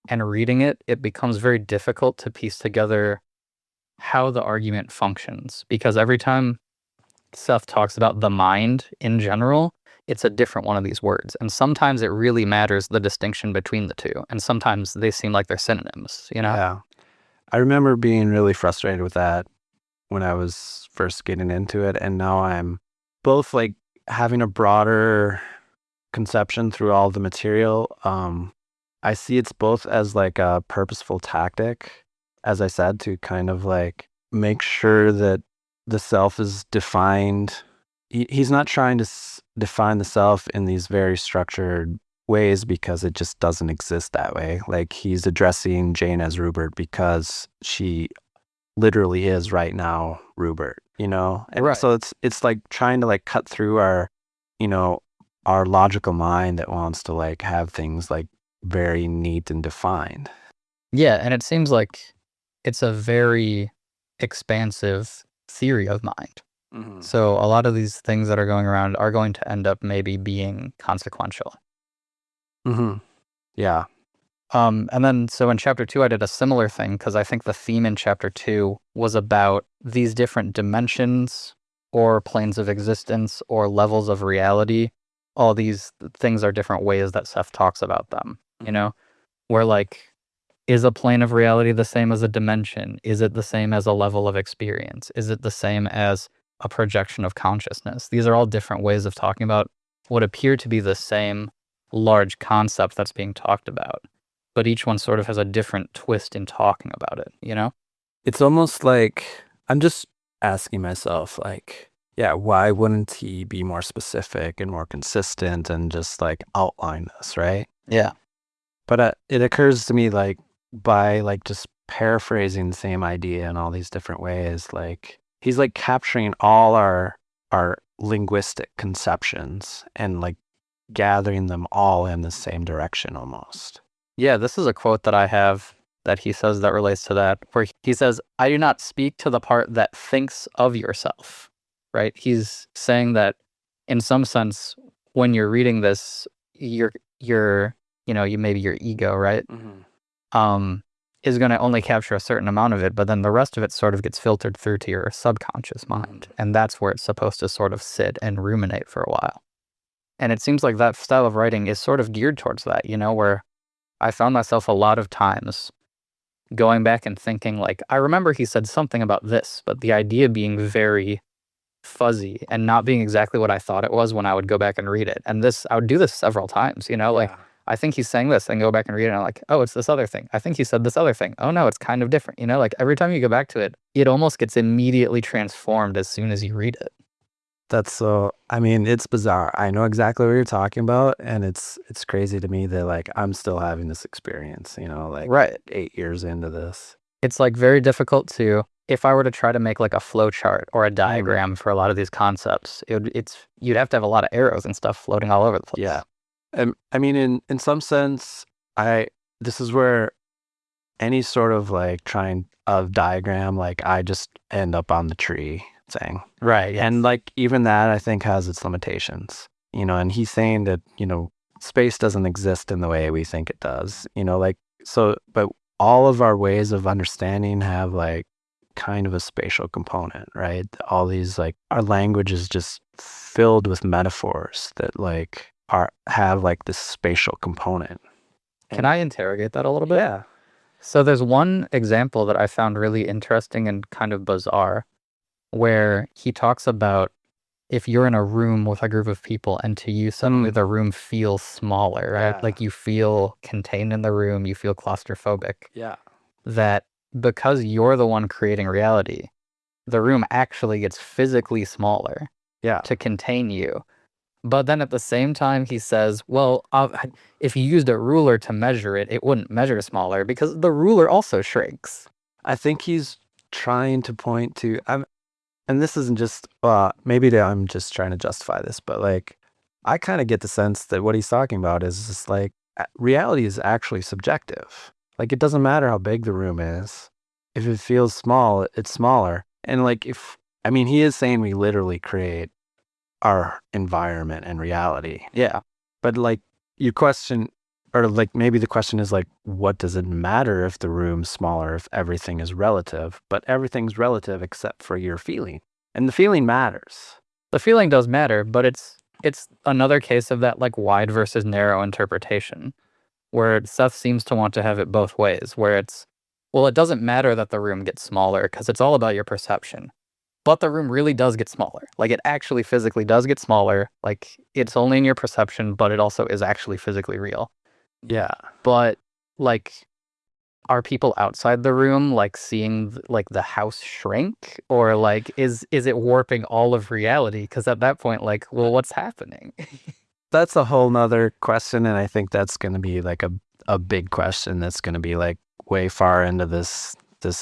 and reading it becomes very difficult to piece together how the argument functions, because every time Seth talks about the mind in general, it's a different one of these words. And sometimes it really matters the distinction between the two. And sometimes they seem like they're synonyms, Yeah. I remember being really frustrated with that when I was first getting into it. And now I'm both like having a broader conception through all the material. I see it's both as like a purposeful tactic, as I said, to kind of like make sure that the self is defined. He's not trying to define the self in these very structured ways because it just doesn't exist that way. Like he's addressing Jane as Ruburt because she literally is right now Ruburt, And so it's like trying to like cut through our, our logical mind that wants to like have things like very neat and defined. Yeah, and it seems like it's a very expansive theory of mind. So a lot of these things that are going around are going to end up maybe being consequential. Yeah. And then, so in chapter 2, I did a similar thing because I think the theme in chapter 2 was about these different dimensions or planes of existence or levels of reality. All these things are different ways that Seth talks about them, where like, is a plane of reality the same as a dimension? Is it the same as a level of experience? Is it the same as a projection of consciousness? These are all different ways of talking about what appear to be the same large concept that's being talked about, but each one sort of has a different twist in talking about it, It's almost like I'm just asking myself, like, yeah, why wouldn't he be more specific and more consistent and just like outline this, right? Yeah. But it occurs to me like by like just paraphrasing the same idea in all these different ways, like he's like capturing all our linguistic conceptions and like gathering them all in the same direction almost. Yeah, this is a quote that I have that he says that relates to that, where he says, "I do not speak to the part that thinks of yourself," right? He's saying that in some sense, when you're reading this, you maybe your ego, right? is going to only capture a certain amount of it, but then the rest of it sort of gets filtered through to your subconscious mind. And that's where it's supposed to sort of sit and ruminate for a while. And it seems like that style of writing is sort of geared towards that, where I found myself a lot of times going back and thinking, like, I remember he said something about this, but the idea being very fuzzy and not being exactly what I thought it was when I would go back and read it. And I would do this several times, like, I think he's saying this, and go back and read it, and I'm like, oh, it's this other thing. I think he said this other thing. Oh no, it's kind of different. Like every time you go back to it, it almost gets immediately transformed as soon as you read it. It's bizarre. I know exactly what you're talking about, and it's crazy to me that like I'm still having this experience, like Right. 8 years into this. It's like very difficult if I were to try to make like a flow chart or a diagram for a lot of these concepts, you'd have to have a lot of arrows and stuff floating all over the place. Yeah. In some sense, this is where any sort of like trying of diagram, like I just end up on the tree thing. Right. Yes. And like even that I think has its limitations, and he's saying that, space doesn't exist in the way we think it does, but all of our ways of understanding have like kind of a spatial component, right? All these like our language is just filled with metaphors that like have like this spatial component. Can I interrogate that a little bit? Yeah. So there's one example that I found really interesting and kind of bizarre, where he talks about if you're in a room with a group of people and to you suddenly the room feels smaller, right? Yeah. Like you feel contained in the room, you feel claustrophobic. Yeah. That because you're the one creating reality, the room actually gets physically smaller to contain you. But then at the same time, he says, well, if you used a ruler to measure it, it wouldn't measure smaller because the ruler also shrinks. I think he's trying to point to, and this isn't just, maybe I'm just trying to justify this, but like, I kind of get the sense that what he's talking about is just like, reality is actually subjective. Like, it doesn't matter how big the room is. If it feels small, it's smaller. And like, he is saying we literally create our environment and reality. Yeah. But like your question, or like maybe the question is like, what does it matter if the room's smaller, if everything is relative? But everything's relative except for your feeling. And the feeling matters. The feeling does matter, but it's another case of that like wide versus narrow interpretation, where Seth seems to want to have it both ways, where it doesn't matter that the room gets smaller because it's all about your perception. But the room really does get smaller. Like it actually physically does get smaller. Like it's only in your perception, but it also is actually physically real. Yeah. But like, are people outside the room like seeing like the house shrink, or like is it warping all of reality? Because at that point, like, well, what's happening? That's a whole nother question, and I think that's going to be like a big question that's going to be like way far into this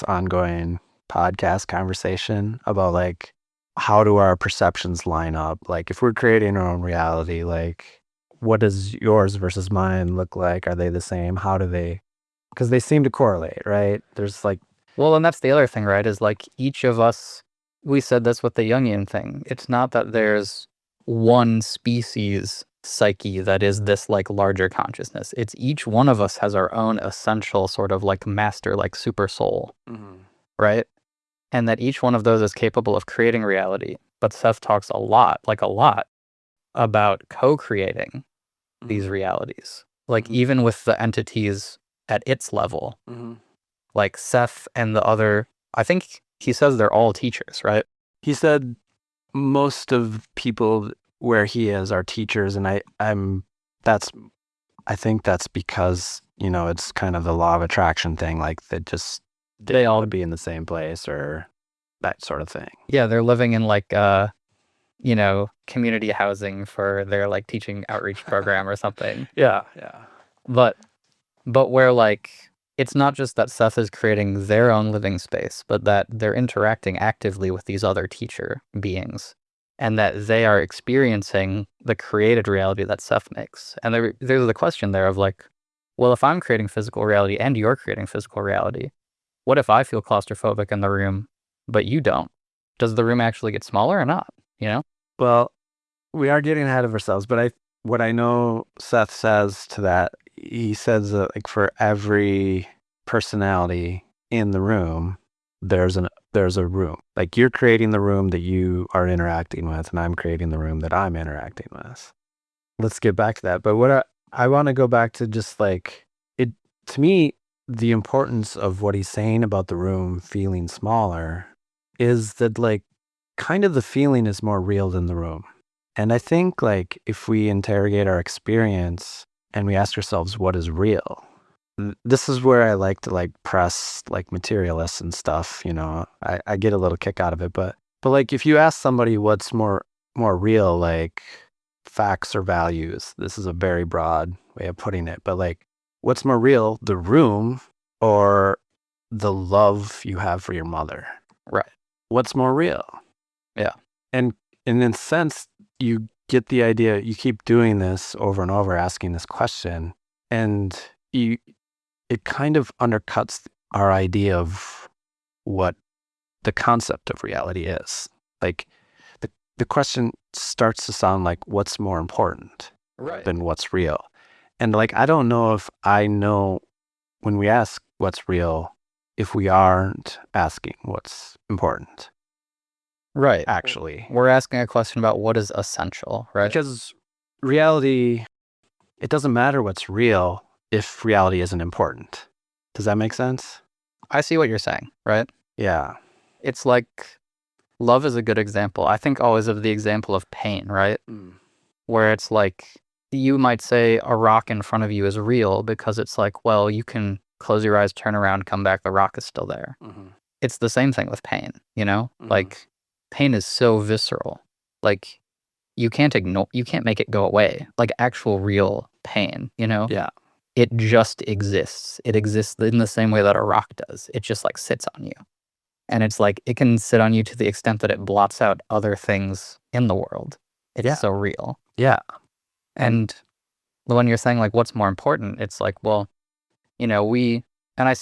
ongoing podcast conversation about like how do our perceptions line up? Like if we're creating our own reality, like what does yours versus mine look like? Are they the same? How do they? Because they seem to correlate, right? There's like, well, and that's the other thing, right? Is like each of us. We said this with the Jungian thing. It's not that there's one species psyche that is this like larger consciousness. It's each one of us has our own essential sort of like master, like super soul, right? And that each one of those is capable of creating reality. But Seth talks a lot about co-creating these realities. Like even with the entities at its level, like Seth and the other, I think he says they're all teachers, right? He said most of people where he is are teachers, and I think that's because, it's kind of the law of attraction thing, like they all be in the same place or that sort of thing. Yeah, they're living in like community housing for their like teaching outreach program or something. Yeah. But where like it's not just that Seth is creating their own living space, but that they're interacting actively with these other teacher beings, and that they are experiencing the created reality that Seth makes. And there's the question there of like, well, if I'm creating physical reality and you're creating physical reality, what if I feel claustrophobic in the room, but you don't? Does the room actually get smaller or not? Well, we are getting ahead of ourselves, but what I know Seth says to that, he says that like for every personality in the room, there's a room. Like you're creating the room that you are interacting with, and I'm creating the room that I'm interacting with. Let's get back to that. But what I want to go back to, just like it, to me, the importance of what he's saying about the room feeling smaller is that, like, kind of the feeling is more real than the room. And I think, like, if we interrogate our experience and we ask ourselves what is real, this is where I like to, like, press, like, materialists and stuff, you know. I get a little kick out of it, but like, if you ask somebody what's more real, like facts or values, this is a very broad way of putting it, but like, what's more real, the room or the love you have for your mother? Right. What's more real? Yeah. And in a sense, you get the idea, you keep doing this over and over, asking this question, and it kind of undercuts our idea of what the concept of reality is. Like, the question starts to sound like, what's more important than what's real? And like, I don't know if I know, when we ask what's real, if we aren't asking what's important. Right. Actually, we're asking a question about what is essential, right? Because reality, it doesn't matter what's real if reality isn't important. Does that make sense? I see what you're saying, right? Yeah. It's like, love is a good example. I think always of the example of pain, right? Where it's like, you might say a rock in front of you is real because it's like, well, you can close your eyes, turn around, come back, the rock is still there. It's the same thing with pain, you know? Like, pain is so visceral. Like, you can't make it go away. Like, actual real pain, you know? Yeah. It just exists. It exists in the same way that a rock does. It just, like, sits on you. And it's like, it can sit on you to the extent that it blots out other things in the world. It's so real. Yeah. And when you're saying, like, what's more important, it's like, well, you know, I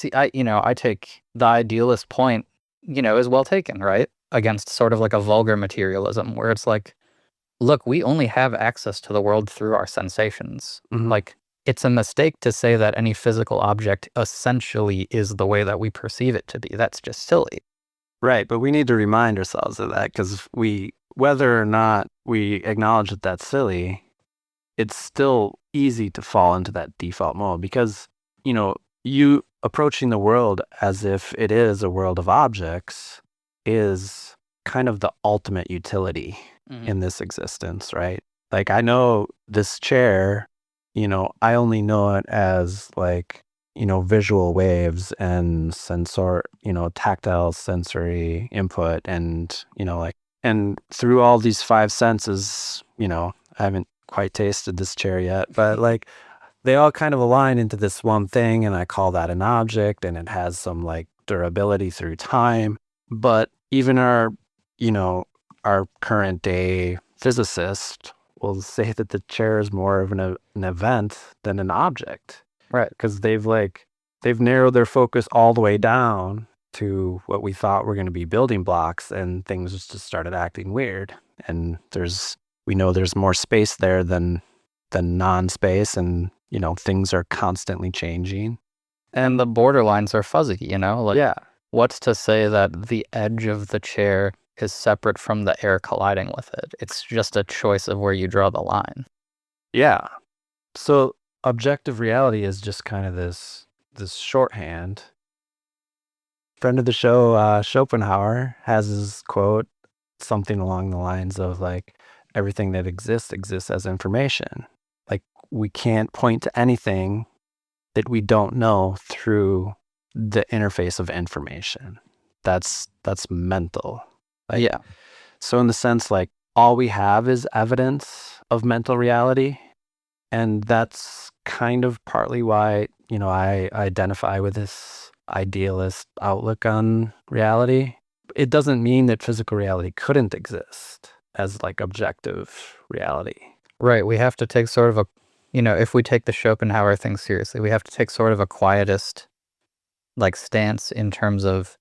take the idealist point, you know, is well taken, right? Against sort of like a vulgar materialism where it's like, look, we only have access to the world through our sensations. Like, it's a mistake to say that any physical object essentially is the way that we perceive it to be. That's just silly. Right, but we need to remind ourselves of that, because whether or not we acknowledge that that's silly, it's still easy to fall into that default mode, because, you know, you approaching the world as if it is a world of objects is kind of the ultimate utility in this existence, right? Like, I know this chair, you know, I only know it as, like, you know, visual waves and tactile sensory input, and, you know, like, and through all these five senses, you know, I haven't quite tasted this chair yet, but like, they all kind of align into this one thing, and I call that an object, and it has some, like, durability through time. But even our current day physicist will say that the chair is more of an event than an object. Right. Because they've narrowed their focus all the way down to what we thought were going to be building blocks, and things just started acting weird. And we know there's more space there than non-space, and, you know, things are constantly changing. And the borderlines are fuzzy, you know? Like, Yeah. what's to say that the edge of the chair is separate from the air colliding with it? It's just a choice of where you draw the line. Yeah. So objective reality is just kind of this shorthand. Friend of the show, Schopenhauer, has his quote, something along the lines of, like, everything that exists as information. Like, we can't point to anything that we don't know through the interface of information. That's mental. Like, Yeah. So in the sense, like, all we have is evidence of mental reality. And that's kind of partly why, you know, I identify with this idealist outlook on reality. It doesn't mean that physical reality couldn't exist as, like, objective reality. Right. We have to take sort of if we take the Schopenhauer thing seriously, we have to take sort of a quietist, like, stance in terms of,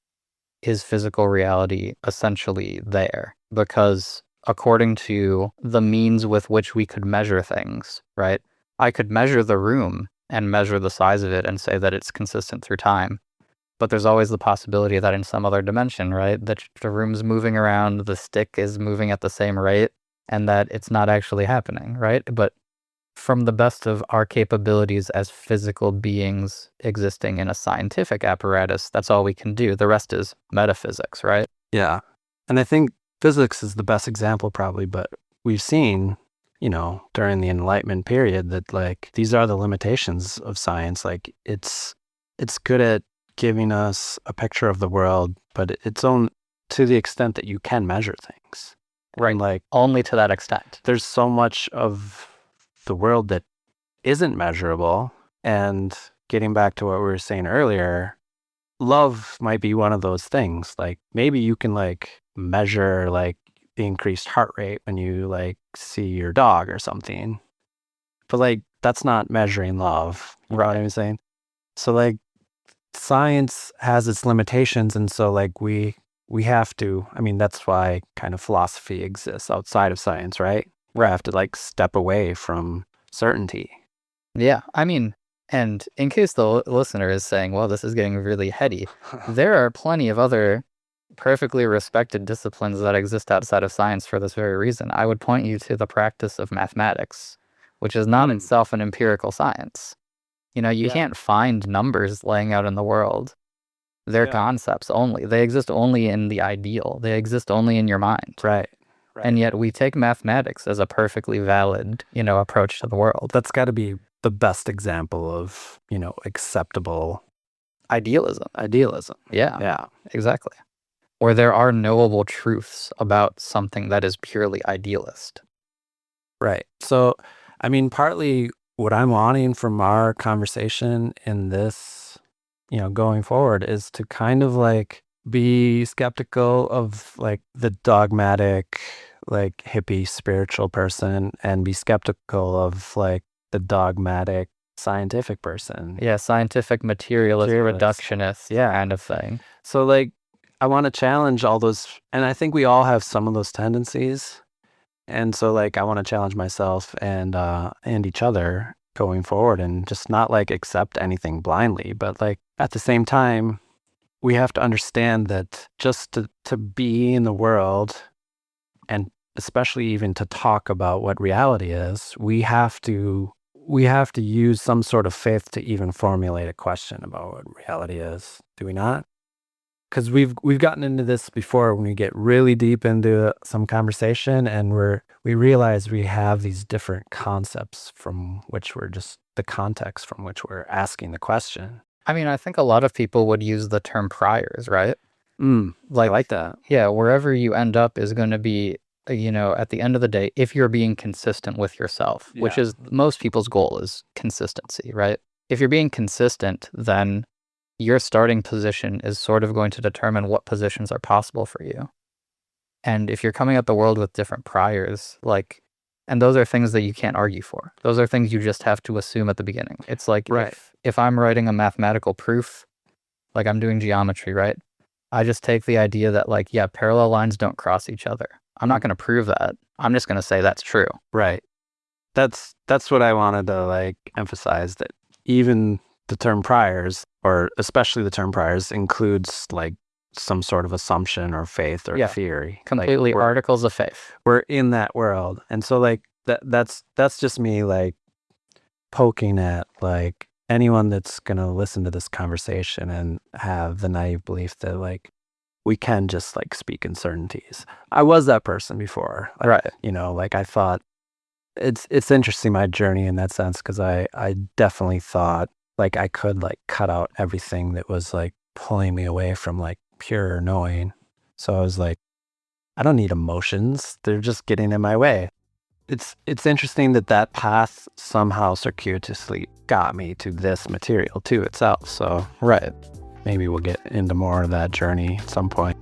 is physical reality essentially there? Because according to the means with which we could measure things, right? I could measure the room and measure the size of it and say that it's consistent through time. But there's always the possibility that in some other dimension, right, that the room's moving around, the stick is moving at the same rate, and that it's not actually happening, right? But from the best of our capabilities as physical beings existing in a scientific apparatus, that's all we can do. The rest is metaphysics, right? Yeah. And I think physics is the best example probably, but we've seen, during the Enlightenment period that like these are the limitations of science. Like it's good at giving us a picture of the world, but it's only to the extent that you can measure things. Right. And like only to that extent. There's so much of the world that isn't measurable. And getting back to what we were saying earlier, love might be one of those things. Like maybe you can like measure like the increased heart rate when you like see your dog or something. But like that's not measuring love. You know what I'm saying? So like science has its limitations, and so like we have to, that's why kind of philosophy exists outside of science, right? We have to like step away from certainty. Yeah, and in case the listener is saying, well, this is getting really heady, there are plenty of other perfectly respected disciplines that exist outside of science for this very reason. I would point you to the practice of mathematics, which is not itself an empirical science. You can't find numbers laying out in the world. They're concepts only. They exist only in the ideal. They exist only in your mind. Right. And yet we take mathematics as a perfectly valid, approach to the world. That's got to be the best example of, acceptable idealism. Yeah. Yeah. Exactly. Or there are knowable truths about something that is purely idealist. Right. So, partly what I'm wanting from our conversation in this, going forward is to kind of like be skeptical of like the dogmatic, like hippie spiritual person, and be skeptical of like the dogmatic scientific person. Yeah, scientific materialist, reductionist, kind of thing. So like I want to challenge all those, and I think we all have some of those tendencies. And so like I want to challenge myself and each other going forward, and just not like accept anything blindly, but like at the same time we have to understand that just to be in the world, and especially even to talk about what reality is, we have to use some sort of faith to even formulate a question about what reality is. Do we not? Because we've gotten into this before when we get really deep into some conversation, and we realize we have these different concepts from which we're just the context from which we're asking the question. I think a lot of people would use the term priors, right? I like that. Yeah, wherever you end up is going to be, at the end of the day, if you're being consistent with yourself, which is most people's goal, is consistency, right? If you're being consistent, then your starting position is sort of going to determine what positions are possible for you. And if you're coming at the world with different priors, and those are things that you can't argue for. Those are things you just have to assume at the beginning. It's like, if I'm writing a mathematical proof, like I'm doing geometry, right? I just take the idea that parallel lines don't cross each other. I'm not going to prove that. I'm just going to say that's true. Right. That's what I wanted to emphasize, that even the term priors, or especially the term priors, includes some sort of assumption or faith or theory. Completely articles of faith. We're in that world. And so that's just me poking at anyone that's going to listen to this conversation and have the naive belief that we can just speak in certainties. I was that person before. Right. I thought it's interesting, my journey in that sense, because I definitely thought I could cut out everything that was pulling me away from pure knowing. So I was I don't need emotions. They're just getting in my way. It's interesting that path somehow circuitously got me to this material too itself. So maybe we'll get into more of that journey at some point.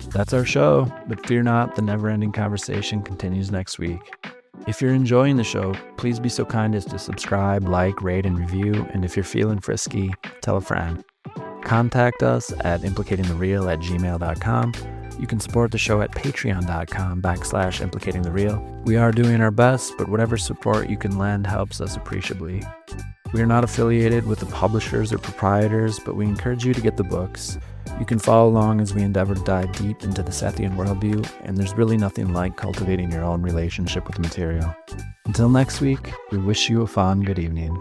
That's our show, but fear not, the never-ending conversation continues next week. If you're enjoying the show, please be so kind as to subscribe, rate, and review. And if you're feeling frisky, tell a friend. Contact us at implicatingthereal@gmail.com, You can support the show at patreon.com/implicatingthereal. We are doing our best, but whatever support you can lend helps us appreciably. We are not affiliated with the publishers or proprietors, but we encourage you to get the books. You can follow along as we endeavor to dive deep into the Sethian worldview, and there's really nothing like cultivating your own relationship with the material. Until next week, we wish you a fond good evening.